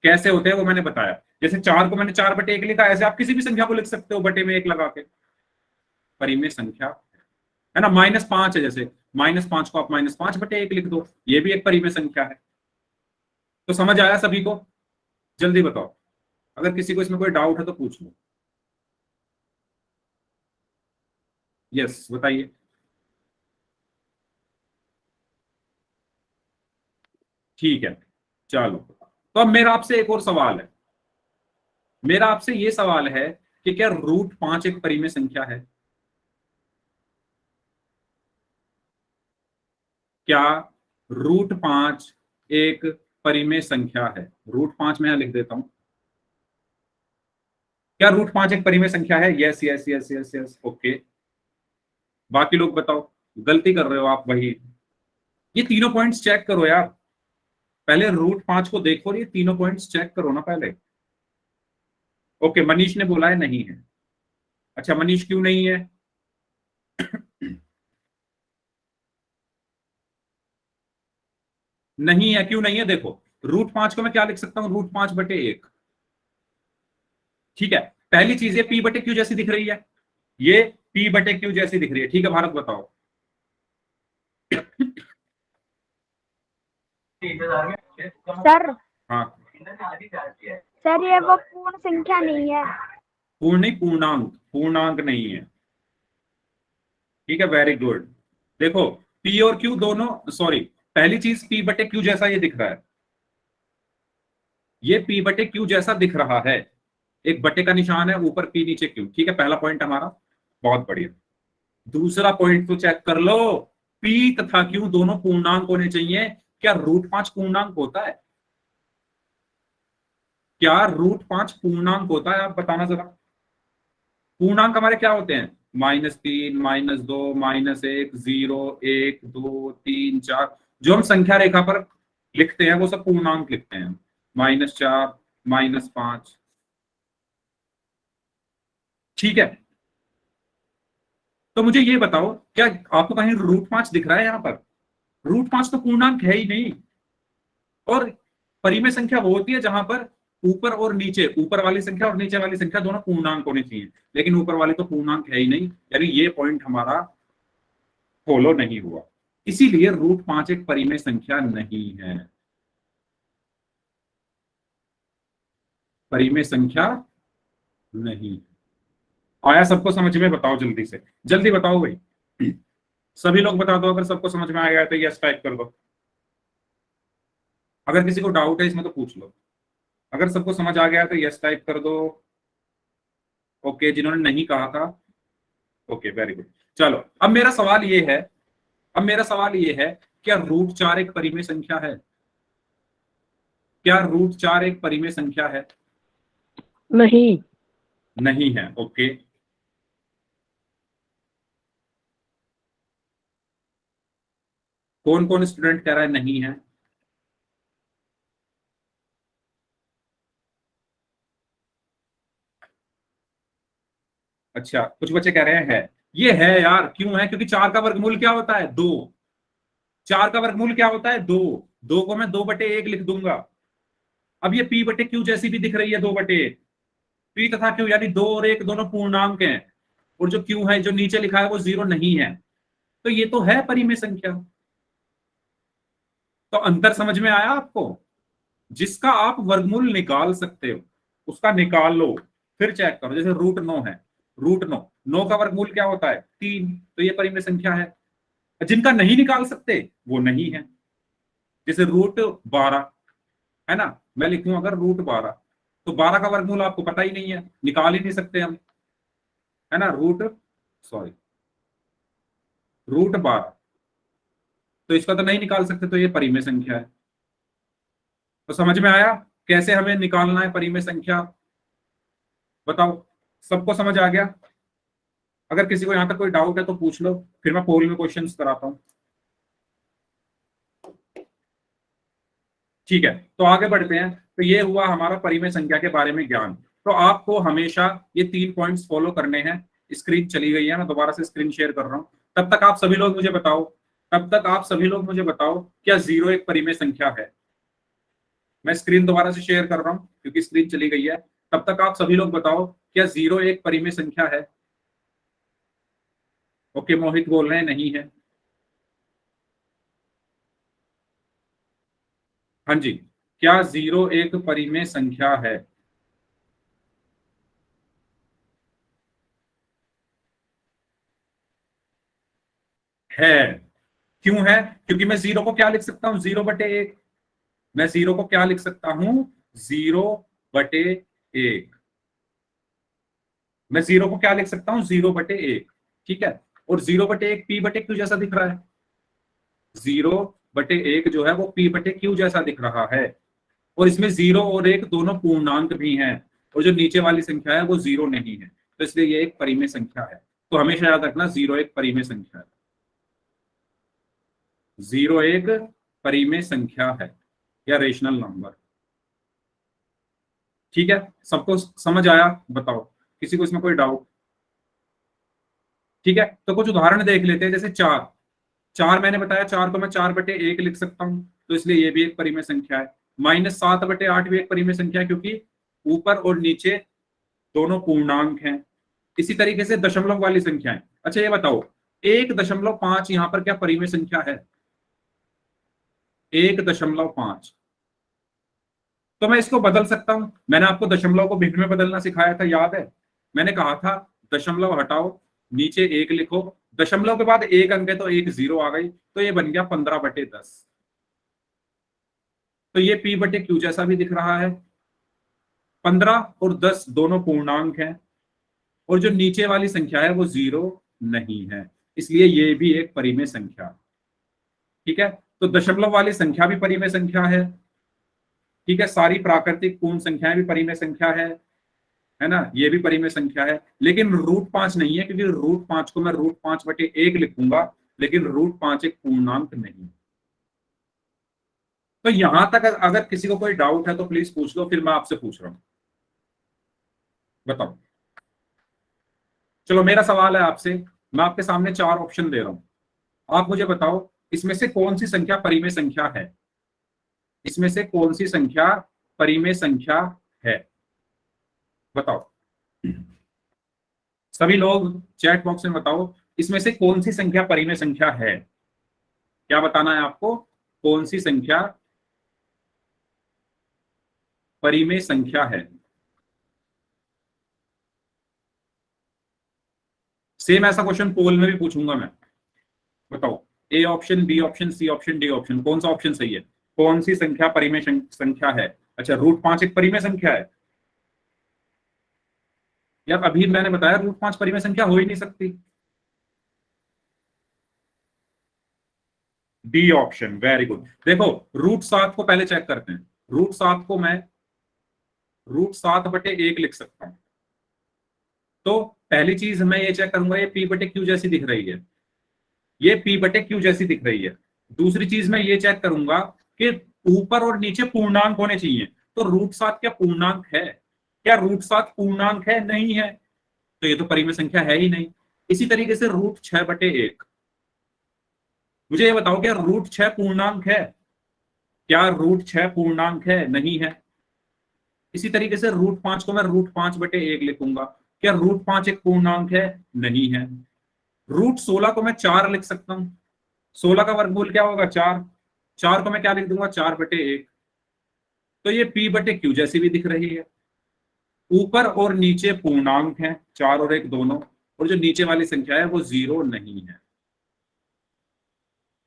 कैसे होते हैं वो मैंने बताया। जैसे 4 को मैंने 4/1 लिखा, ऐसे आप किसी भी संख्या को लिख सकते हो बटे में 1 लगा के, परिमेय संख्या है ना। -5 है, जैसे -5 को आप -5/1 लिख दो, ये भी एक परिमेय संख्या है। तो समझ आया सभी को? जल्दी बताओ, अगर किसी को इसमें कोई डाउट है तो पूछ लो। यस, बताइए। ठीक है, चलो, तो अब मेरा आपसे एक और सवाल है। मेरा आपसे ये सवाल है कि क्या √5 एक परिमेय संख्या है? क्या √5 एक परिमेय संख्या है? √5 मैं यहां लिख देता हूं। क्या √5 एक परिमेय संख्या है? Yes yes yes yes yes, okay. बाकी लोग बताओ, गलती कर रहे हो आप वही। ये तीनों पॉइंट्स चेक करो यार, पहले √5 को देखो और ये तीनों पॉइंट्स चेक करो ना पहले। ओके, मनीष ने बोला है नहीं है। अच्छा मनीष, क्यों नहीं है? नहीं है, क्यों नहीं है? देखो, √5 को मैं क्या लिख सकता हूं? √5/1, ठीक है। पहली चीज ये P/Q जैसी दिख रही है, ये P/Q जैसी दिख रही है, ठीक है। भारत बताओ। सर हाँ, सर ये वो पूर्ण संख्या नहीं है। पूर्ण नहीं, पूर्णांक, पूर्णांक नहीं है, ठीक है। Very good. देखो P और Q दोनों, सॉरी, पहली चीज P/Q जैसा ये दिख रहा है, ये P/Q जैसा दिख रहा है, एक बटे का निशान है, ऊपर P नीचे Q, ठीक है। पहला पॉइंट हमारा बहुत बढ़िया। दूसरा पॉइंट तो चेक कर लो, P तथा Q दोनों पूर्णांक होने चाहिए। क्या √5 पूर्णांक होता है? क्या √5 पूर्णांक होता है? आप बताना जरा। पूर्णांक हमारे क्या होते हैं? -3, -2, -1, 0, 1, 2, 3, 4, जो हम संख्या रेखा पर लिखते हैं वो सब पूर्णांक लिखते हैं। -4, -5, ठीक है। तो मुझे ये बताओ, क्या आपको कहीं √5 दिख रहा है यहाँ पर? √5 तो पूर्णांक है ही नहीं। और परिमेय संख्या वो होती है जहां पर ऊपर और नीचे, ऊपर वाली संख्या और नीचे वाली संख्या दोनों पूर्णांक होने चाहिए, लेकिन ऊपर वाली तो पूर्णांक है ही नहीं, यानी ये पॉइंट हमारा फॉलो नहीं हुआ। इसीलिए √5 एक परिमेय संख्या नहीं है, परिमेय संख्या नहीं। आया सबको समझ में? बताओ जल्दी से, जल्दी बताओ भाई। सभी लोग बता दो, अगर सबको समझ में आ गया तो यस टाइप कर दो। अगर किसी को डाउट है इसमें तो पूछ लो। अगर सबको समझ आ गया तो यस टाइप कर दो। ओके, जिन्होंने नहीं कहा था, ओके वेरी गुड। चलो, अब मेरा सवाल ये है, क्या √4 एक परिमेय संख्या है? क्या √4 एक परिमेय संख्या है? नहीं। नहीं है, ओके। कौन कौन स्टूडेंट कह रहा है नहीं है? अच्छा, कुछ बच्चे कह रहे हैं है। ये है यार, क्यों है? क्योंकि 4 का वर्गमूल क्या होता है? 2। 4 का वर्गमूल क्या होता है? 2। 2 को मैं 2/1 लिख दूंगा। अब ये P/Q जैसी भी दिख रही है, 2/1, पी तथा क्यू यानी 2 और 1 दोनों पूर्णांक हैं, और जो क्यू है जो नीचे लिखा है वो 0 नहीं है, तो ये तो है परिमेय संख्या। तो अंतर समझ में आया आपको? जिसका आप वर्गमूल निकाल सकते हो उसका निकाल लो, फिर चेक करो। जैसे √9 है, √9 का वर्गमूल क्या होता है? 3, तो ये परिमेय संख्या है। जिनका नहीं निकाल सकते वो नहीं है। जैसे √12 है ना, मैं लिखूं अगर √12, तो 12 का वर्गमूल आपको पता ही नहीं है, निकाल ही नहीं सकते हम, है ना। √12, तो इसका तो नहीं निकाल सकते, तो ये परिमेय संख्या है। तो समझ में आया कैसे हमें निकालना है परिमेय संख्या? बताओ, सबको समझ आ गया? अगर किसी को यहां तक कोई डाउट है तो पूछ लो, फिर मैं पोल में क्वेश्चंस कराता हूं। ठीक है, तो आगे बढ़ते हैं। तो ये हुआ हमारा परिमेय संख्या के बारे में ज्ञान। तो आपको हमेशा ये 3 पॉइंट्स फॉलो करने हैं। स्क्रीन चली गई है, मैं दोबारा से स्क्रीन शेयर कर रहा हूं। तब तक आप सभी लोग मुझे बताओ, क्या 0 एक परिमेय संख्या है? मैं स्क्रीन दोबारा से शेयर कर रहा हूं क्योंकि स्क्रीन चली गई है। तब तक आप सभी लोग बताओ, क्या 0 एक परिमेय संख्या है? ओके, मोहित बोल रहे हैं नहीं है। हाँ जी, क्या 0 एक परिमेय संख्या है? है। क्यों है? क्योंकि मैं 0 को क्या लिख सकता हूं? 0/1। मैं 0 को क्या लिख सकता हूं? 0/1। मैं 0 को क्या लिख सकता हूं? 0/1। ठीक है, और 0/1 p/q जैसा दिख रहा है। 0/1 जो है वो p/q जैसा दिख रहा है, और इसमें 0 और 1 दोनों पूर्णांक भी हैं, और जो नीचे वाली संख्या है वो 0 नहीं है, तो इसलिए ये एक परिमेय संख्या है। तो हमेशा याद रखना 0 एक परिमेय संख्या है। 0 एक परिमेय संख्या है या रेशनल नंबर। ठीक है, सबको समझ आया? बताओ, किसी को इसमें कोई डाउट? ठीक है, तो कुछ उदाहरण देख लेते हैं। जैसे 4 मैंने बताया, 4 को मैं 4/1 लिख सकता हूं, तो इसलिए ये भी एक परिमेय संख्या है। -7/8 भी एक परिमेय संख्या है, क्योंकि ऊपर और नीचे दोनों पूर्णांक हैं। इसी तरीके से दशमलव वाली संख्याएं। अच्छा ये बताओ, 1.5 यहां पर क्या परिमेय संख्या है? 1.5, तो मैं इसको बदल सकता हूं। मैंने आपको दशमलव को भिन्न में बदलना सिखाया था, याद है? मैंने कहा था दशमलव हटाओ, नीचे 1 लिखो, दशमलव के बाद 1 अंक है तो 1 0 आ गई, तो ये बन गया 15/10। तो ये p/q जैसा भी दिख रहा है। 15 और 10 दोनों पूर्णांक हैं, और जो नीचे वाली संख्या है वो 0 नहीं है, इसलिए ये भी एक परिमेय संख्या। ठीक है, तो दशमलव वाली संख्या भी परिमेय संख्या है। ठीक है, सारी प्राकृतिक पूर्ण संख्याएं भी परिमेय संख्या है ना, ये भी परिमेय संख्या है। लेकिन √5 नहीं है, क्योंकि √5 को मैं √5/1 लिखूंगा, लेकिन √5 एक पूर्णांक नहीं। तो यहां तक अगर किसी को कोई डाउट है तो प्लीज पूछ लो, फिर मैं आपसे पूछ रहा हूं। बताओ, चलो मेरा सवाल है आपसे, मैं आपके सामने 4 ऑप्शन दे रहा हूं, आप मुझे बताओ इसमें से कौन सी संख्या परिमेय संख्या है? इसमें से कौन सी संख्या परिमेय संख्या है? बताओ सभी लोग चैट बॉक्स में बताओ, इसमें से कौन सी संख्या परिमेय संख्या है? क्या बताना है आपको? कौन सी संख्या परिमेय संख्या है? सेम ऐसा क्वेश्चन पोल में भी पूछूंगा मैं। बताओ, A option, B option, C option, D option, कौन सा ऑप्शन सही है? कौन सी संख्या परिमेय संख्या है? अच्छा, √5 एक परिमेय संख्या है? यार अभी मैंने बताया √5 परिमेय संख्या हो ही नहीं सकती। D option, very good. देखो, √7 को पहले चेक करते हैं। √7 को मैं √7/1 लिख सकता हूं। तो पहली चीज मैं ये चेक करूंगा, ये p/q जैसी दिख रही है, ये p/q जैसी दिख रही है। दूसरी चीज मैं ये चेक करूंगा कि ऊपर और नीचे पूर्णांक होने चाहिए। तो √7 क्या पूर्णांक है? क्या √7 पूर्णांक है? नहीं है, तो ये तो परिमेय संख्या है ही नहीं। इसी तरीके से √6/1, मुझे ये बताओ क्या √6 पूर्णांक है? क्या √6 पूर्णांक है? नहीं है। इसी तरीके से √5 को मैं √5/1 लिखूंगा। क्या √5 एक पूर्णांक है? नहीं है। √16 को मैं 4 लिख सकता हूं। 16 का वर्गमूल क्या होगा? 4। 4 को मैं क्या लिख दूंगा? 4/1। तो ये P/Q जैसी भी दिख रही है। ऊपर और नीचे पूर्णांक हैं, 4 और 1 दोनों, और जो नीचे वाली संख्या है वो 0 नहीं है।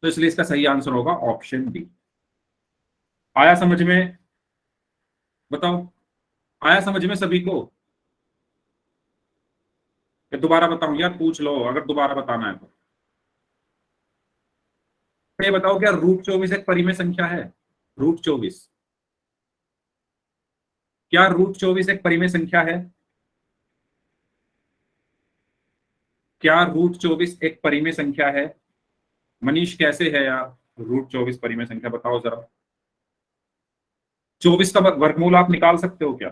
तो इसलिए इसका सही आंसर होगा ऑप्शन डी। आया समझ में? बताओ, आया समझ में सभी को? या दोबारा बताऊं? यार पूछ लो अगर दोबारा बताना है तो। ये बताओ, क्या √24 एक परिमेय संख्या है? √24, क्या √24 एक परिमेय संख्या है? क्या √24 एक परिमेय संख्या है? मनीष कैसे है यार? √24 परिमेय संख्या बताओ जरा। 24 का वर्गमूल आप निकाल सकते हो क्या?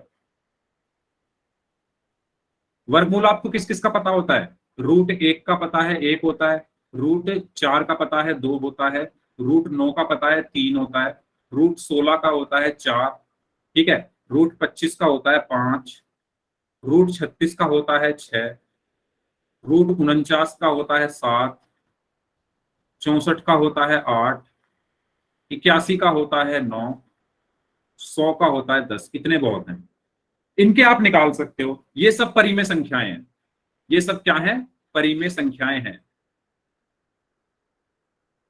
वर्गमूल आपको किस किस का पता होता है? √1 का पता है, 1 होता है। √4 का पता है, 2 होता है। √9 का पता है, 3 होता है। √16 का होता है, 4। ठीक है। √25 का होता है, 5। √36 का होता है, 6। √49 का होता है, 7। 64 का होता है, 8। 81 का होता है, 9। 100 का होता है, 10। इतने बहुत हैं, इनके आप निकाल सकते हो। ये सब परिमेय संख्याएं हैं। ये सब क्या है? परिमेय संख्याएं हैं।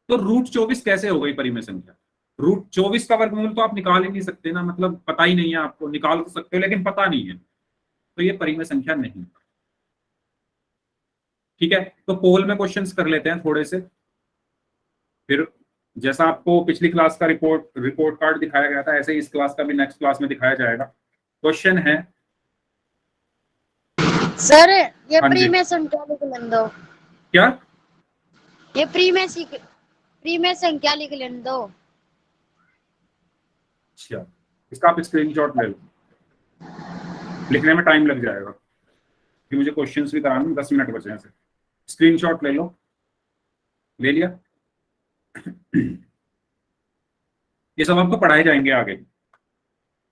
तो √24 कैसे हो गई परिमेय संख्या? √24 का वर्गमूल तो आप निकाल ही नहीं सकते ना, मतलब पता ही नहीं है आपको। निकाल तो सकते हो लेकिन पता नहीं है, तो ये परिमेय संख्या नहीं। ठीक है, तो पोल में क्वेश्चंस कर लेते हैं थोड़े से। फिर जैसा आपको पिछली क्लास का रिपोर्ट कार्ड दिखाया गया था, ऐसे ही इस क्लास का भी नेक्स्ट क्लास में दिखाया जाएगा। क्वेश्चन है, सर ये हाँ जी, प्रीमियम संख्या लिख लें दो। क्या? ये प्रीमियम संख्या लिख लें दो। अच्छा, इसका आप स्क्रीनशॉट ले लो, लिखने में टाइम लग जाएगा कि मुझे क्वेश्चंस भी कराने, 10 मिनट बचे हैं। स्क्रीनशॉट ले लो। ले लिया? ये सब आपको पढ़ाए जाएंगे आगे।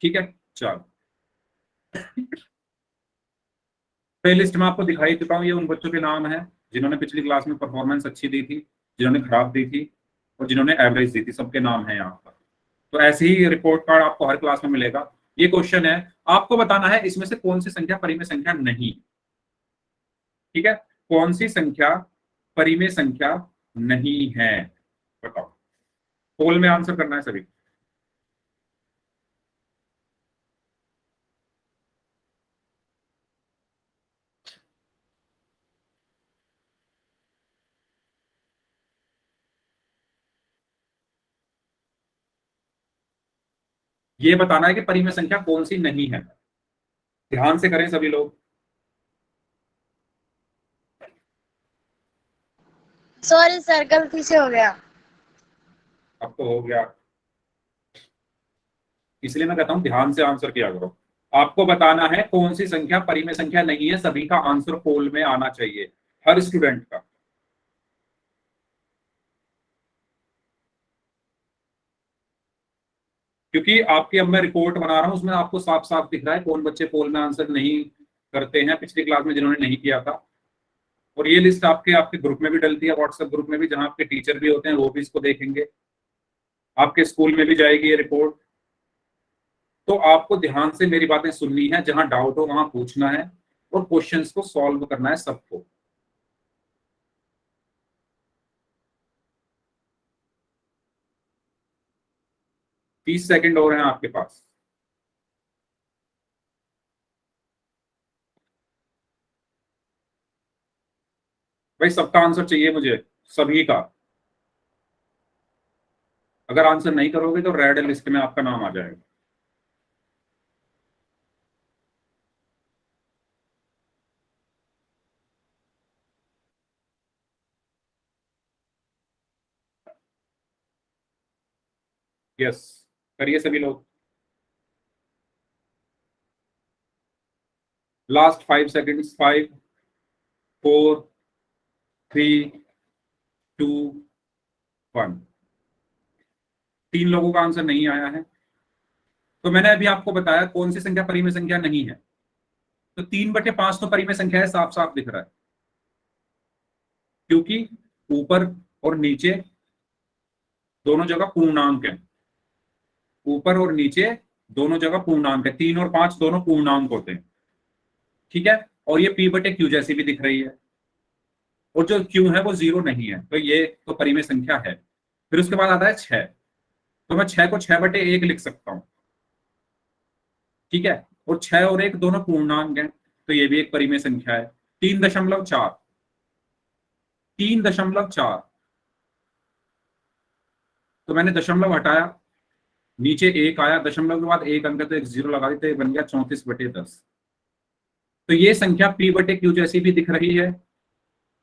ठीक है, चलो। प्लेलिस्ट में आपको दिखाई चुका हूँ, ये उन बच्चों के नाम है जिन्होंने पिछली क्लास में परफॉर्मेंस अच्छी दी थी, जिन्होंने खराब दी थी, और जिन्होंने एवरेज दी थी। सबके नाम है यहाँ पर। तो ऐसे ही रिपोर्ट कार्ड आपको हर क्लास में मिलेगा। ये क्वेश्चन है, आपको बताना है इसमें से कौन सी संख्या परिमेय संख्या नहीं। ठीक है, कौन सी संख्या परिमेय संख्या नहीं है, बताओ। पोल में आंसर करना है सभी। ये बताना है कि परिमेय संख्या कौन सी नहीं है। ध्यान से करें सभी लोग। सॉरी सर, गलती से हो गया। अब तो हो गया, इसलिए मैं कहता हूं ध्यान से आंसर किया करो। आपको बताना है कौन सी संख्या परिमेय संख्या नहीं है। सभी का आंसर पोल में आना चाहिए, हर स्टूडेंट का। क्योंकि आपकी अब मैं रिपोर्ट बना रहा हूं, उसमें आपको साफ साफ दिख रहा है कौन बच्चे पोल में आंसर नहीं करते हैं पिछली क्लास में, जिन्होंने नहीं किया था। और ये लिस्ट आपके आपके ग्रुप में भी डलती है, व्हाट्सएप ग्रुप में भी, जहां आपके टीचर भी होते हैं, वो भी इसको देखेंगे। आपके स्कूल में भी जाएगी ये रिपोर्ट। तो आपको ध्यान से मेरी बातें सुननी है, जहां डाउट हो वहां पूछना है, और क्वेश्चंस को सॉल्व करना है सबको। तीस सेकंड और हैं आपके पास। भाई सबका आंसर चाहिए मुझे, सभी का। अगर आंसर नहीं करोगे तो रेड लिस्ट में आपका नाम आ जाएगा। यस, करिए सभी लोग। Last 5 seconds. 5, 4, 3, 2, 1। 3 लोगों का आंसर नहीं आया है। तो मैंने अभी आपको बताया कौन सी संख्या परिमेय संख्या नहीं है। तो 3/5 तो परिमेय संख्या है, साफ साफ दिख रहा है, क्योंकि ऊपर और नीचे दोनों जगह पूर्णांक है। ऊपर और नीचे दोनों जगह पूर्णांक है, 3 और 5 दोनों पूर्णांक होते हैं। ठीक है, और ये P/Q जैसी भी दिख रही है, और जो Q है वो 0 नहीं है, तो ये तो परिमेय संख्या है। फिर उसके बाद आता है 6, तो मैं 6 को 6/1 लिख सकता हूं। ठीक है, और 6 और 1 दोनों पूर्णांक हैं, तो ये भी एक परिमेय संख्या है। 3.4, 3.4, तो मैंने दशमलव हटाया, नीचे 1 आया, दशमलव के बाद 1 अंक है तो एक 0 लगा दी, तो ये बन गया 34/10। तो ये संख्या P/Q जैसी भी दिख रही है,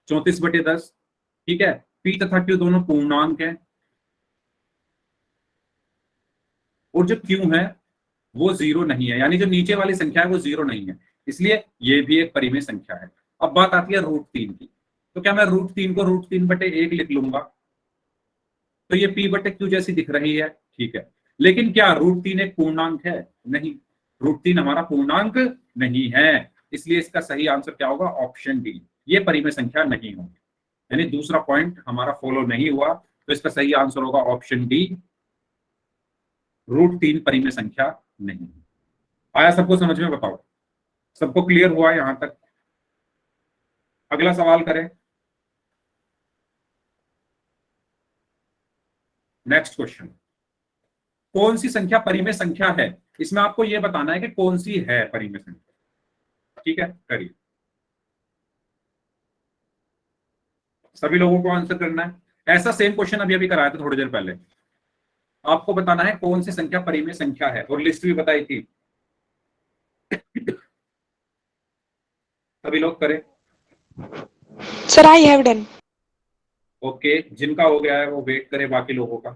34/10। ठीक है, P तथा Q दोनों पूर्णांक हैं, और जो Q है वो 0 नहीं है, यानी जो नीचे वाली संख्या है वो 0 नहीं है, इसलिए ये भी एक परिमेय संख्या है। अब बात आती है √3 की, तो क्या मैं √3 को √3/1 लिख लूंगा? तो ये P/Q जैसी दिख रही है, ठीक है, लेकिन क्या √3 एक पूर्णांक है? नहीं, √3 हमारा पूर्णांक नहीं है, इसलिए इसका सही आंसर क्या होगा? ऑप्शन डी, ये परिमेय संख्या नहीं होगी। यानी दूसरा पॉइंट हमारा फॉलो नहीं हुआ, तो इसका सही आंसर होगा ऑप्शन डी, √3 परिमेय संख्या नहीं। आया सबको समझ में? बताओ, सबको क्लियर हुआ यहां तक? अगला सवाल करें। नेक्स्ट क्वेश्चन, कौन सी संख्या परिमेय संख्या है? इसमें आपको यह बताना है कि कौन सी है परिमेय संख्या। ठीक है, करिए, सभी लोगों को आंसर करना है। ऐसा सेम क्वेश्चन अभी अभी कराया था थोड़ी देर पहले। आपको बताना है कौन सी संख्या परिमेय संख्या है, और लिस्ट भी बताई थी। सभी लोग करें। Sir, I have done. Okay, जिनका हो गया है वो वेट करे बाकी लोगों का।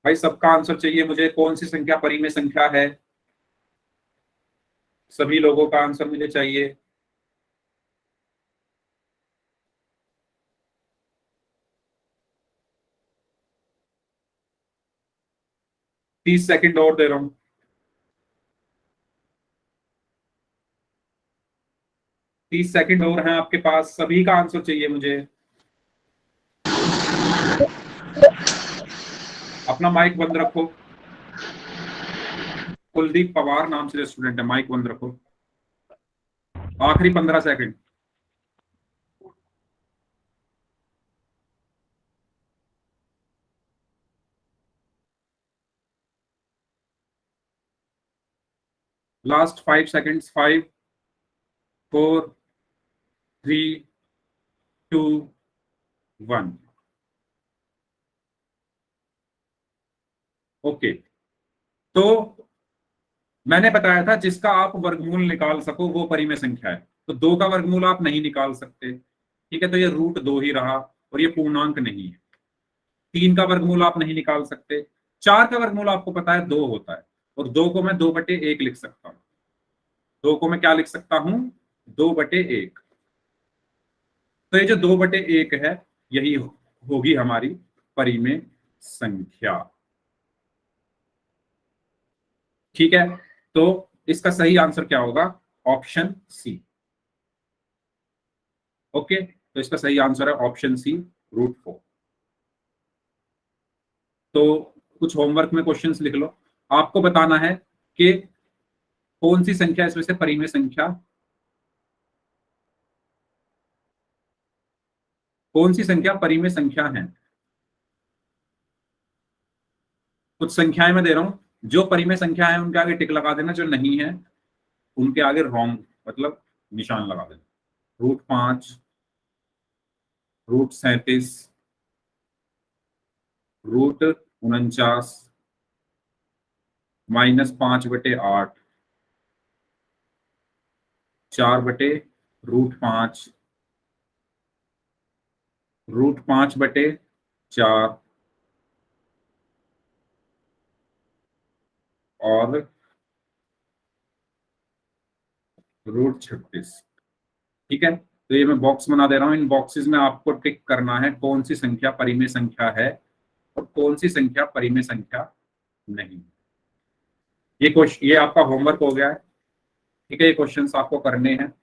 भाई सबका आंसर चाहिए मुझे, कौन सी संख्या परिमेय संख्या है? सभी लोगों का आंसर मुझे चाहिए। तीस सेकंड और दे रहा हूं। 30 सेकंड और हैं आपके पास, सभी का आंसर चाहिए मुझे। अपना माइक बंद रखो। कुलदीप पवार नाम से स्टूडेंट है, माइक बंद रखो। आखिरी 15 सेकंड। Last 5 seconds. 5, 4, 3, 2, 1। ओके, तो मैंने बताया था जिसका आप वर्गमूल निकाल सको वो परिमेय संख्या है। तो 2 का वर्गमूल आप नहीं निकाल सकते, ठीक है, तो ये √2 ही रहा, और ये पूर्णांक नहीं है। 3 का वर्गमूल आप नहीं निकाल सकते। 4 का वर्गमूल आपको पता है 2 होता है, और 2 को मैं 2/1 लिख सकता हूं। 2 को मैं क्या लिख सकता हूं? 2/1। तो ये जो 2/1 है यही होगी हमारी परिमेय संख्या। ठीक है, तो इसका सही आंसर क्या होगा? Option C. ओके, तो इसका सही आंसर है ऑप्शन सी, √4। तो कुछ होमवर्क में क्वेश्चंस लिख लो। आपको बताना है कि कौन सी संख्या इसमें से परिमेय संख्या, कौन सी संख्या परिमेय संख्या है। कुछ संख्याएं मैं दे रहा हूं, जो परिमेय संख्या है उनके आगे टिक लगा देना, जो नहीं है उनके आगे रॉन्ग मतलब निशान लगा देना। √5, √37, √49, -5/8, 4/√5, √5/4 और √36। ठीक है, तो ये मैं बॉक्स बना दे रहा हूँ। इन बॉक्सेस में आपको टिक करना है कौन सी संख्या परिमेय संख्या है और कौन सी संख्या परिमेय संख्या नहीं। ये आपका होमवर्क हो गया है, ठीक है। ये क्वेश्चंस आपको करने हैं।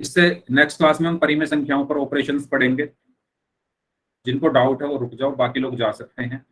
इससे नेक्स्ट क्लास में हम परिमेय संख्याओं पर ऑपरेशंस पढ़ेंगे। जिनको डाउट है वो रुक जाओ, बाकी लोग जा सकते हैं।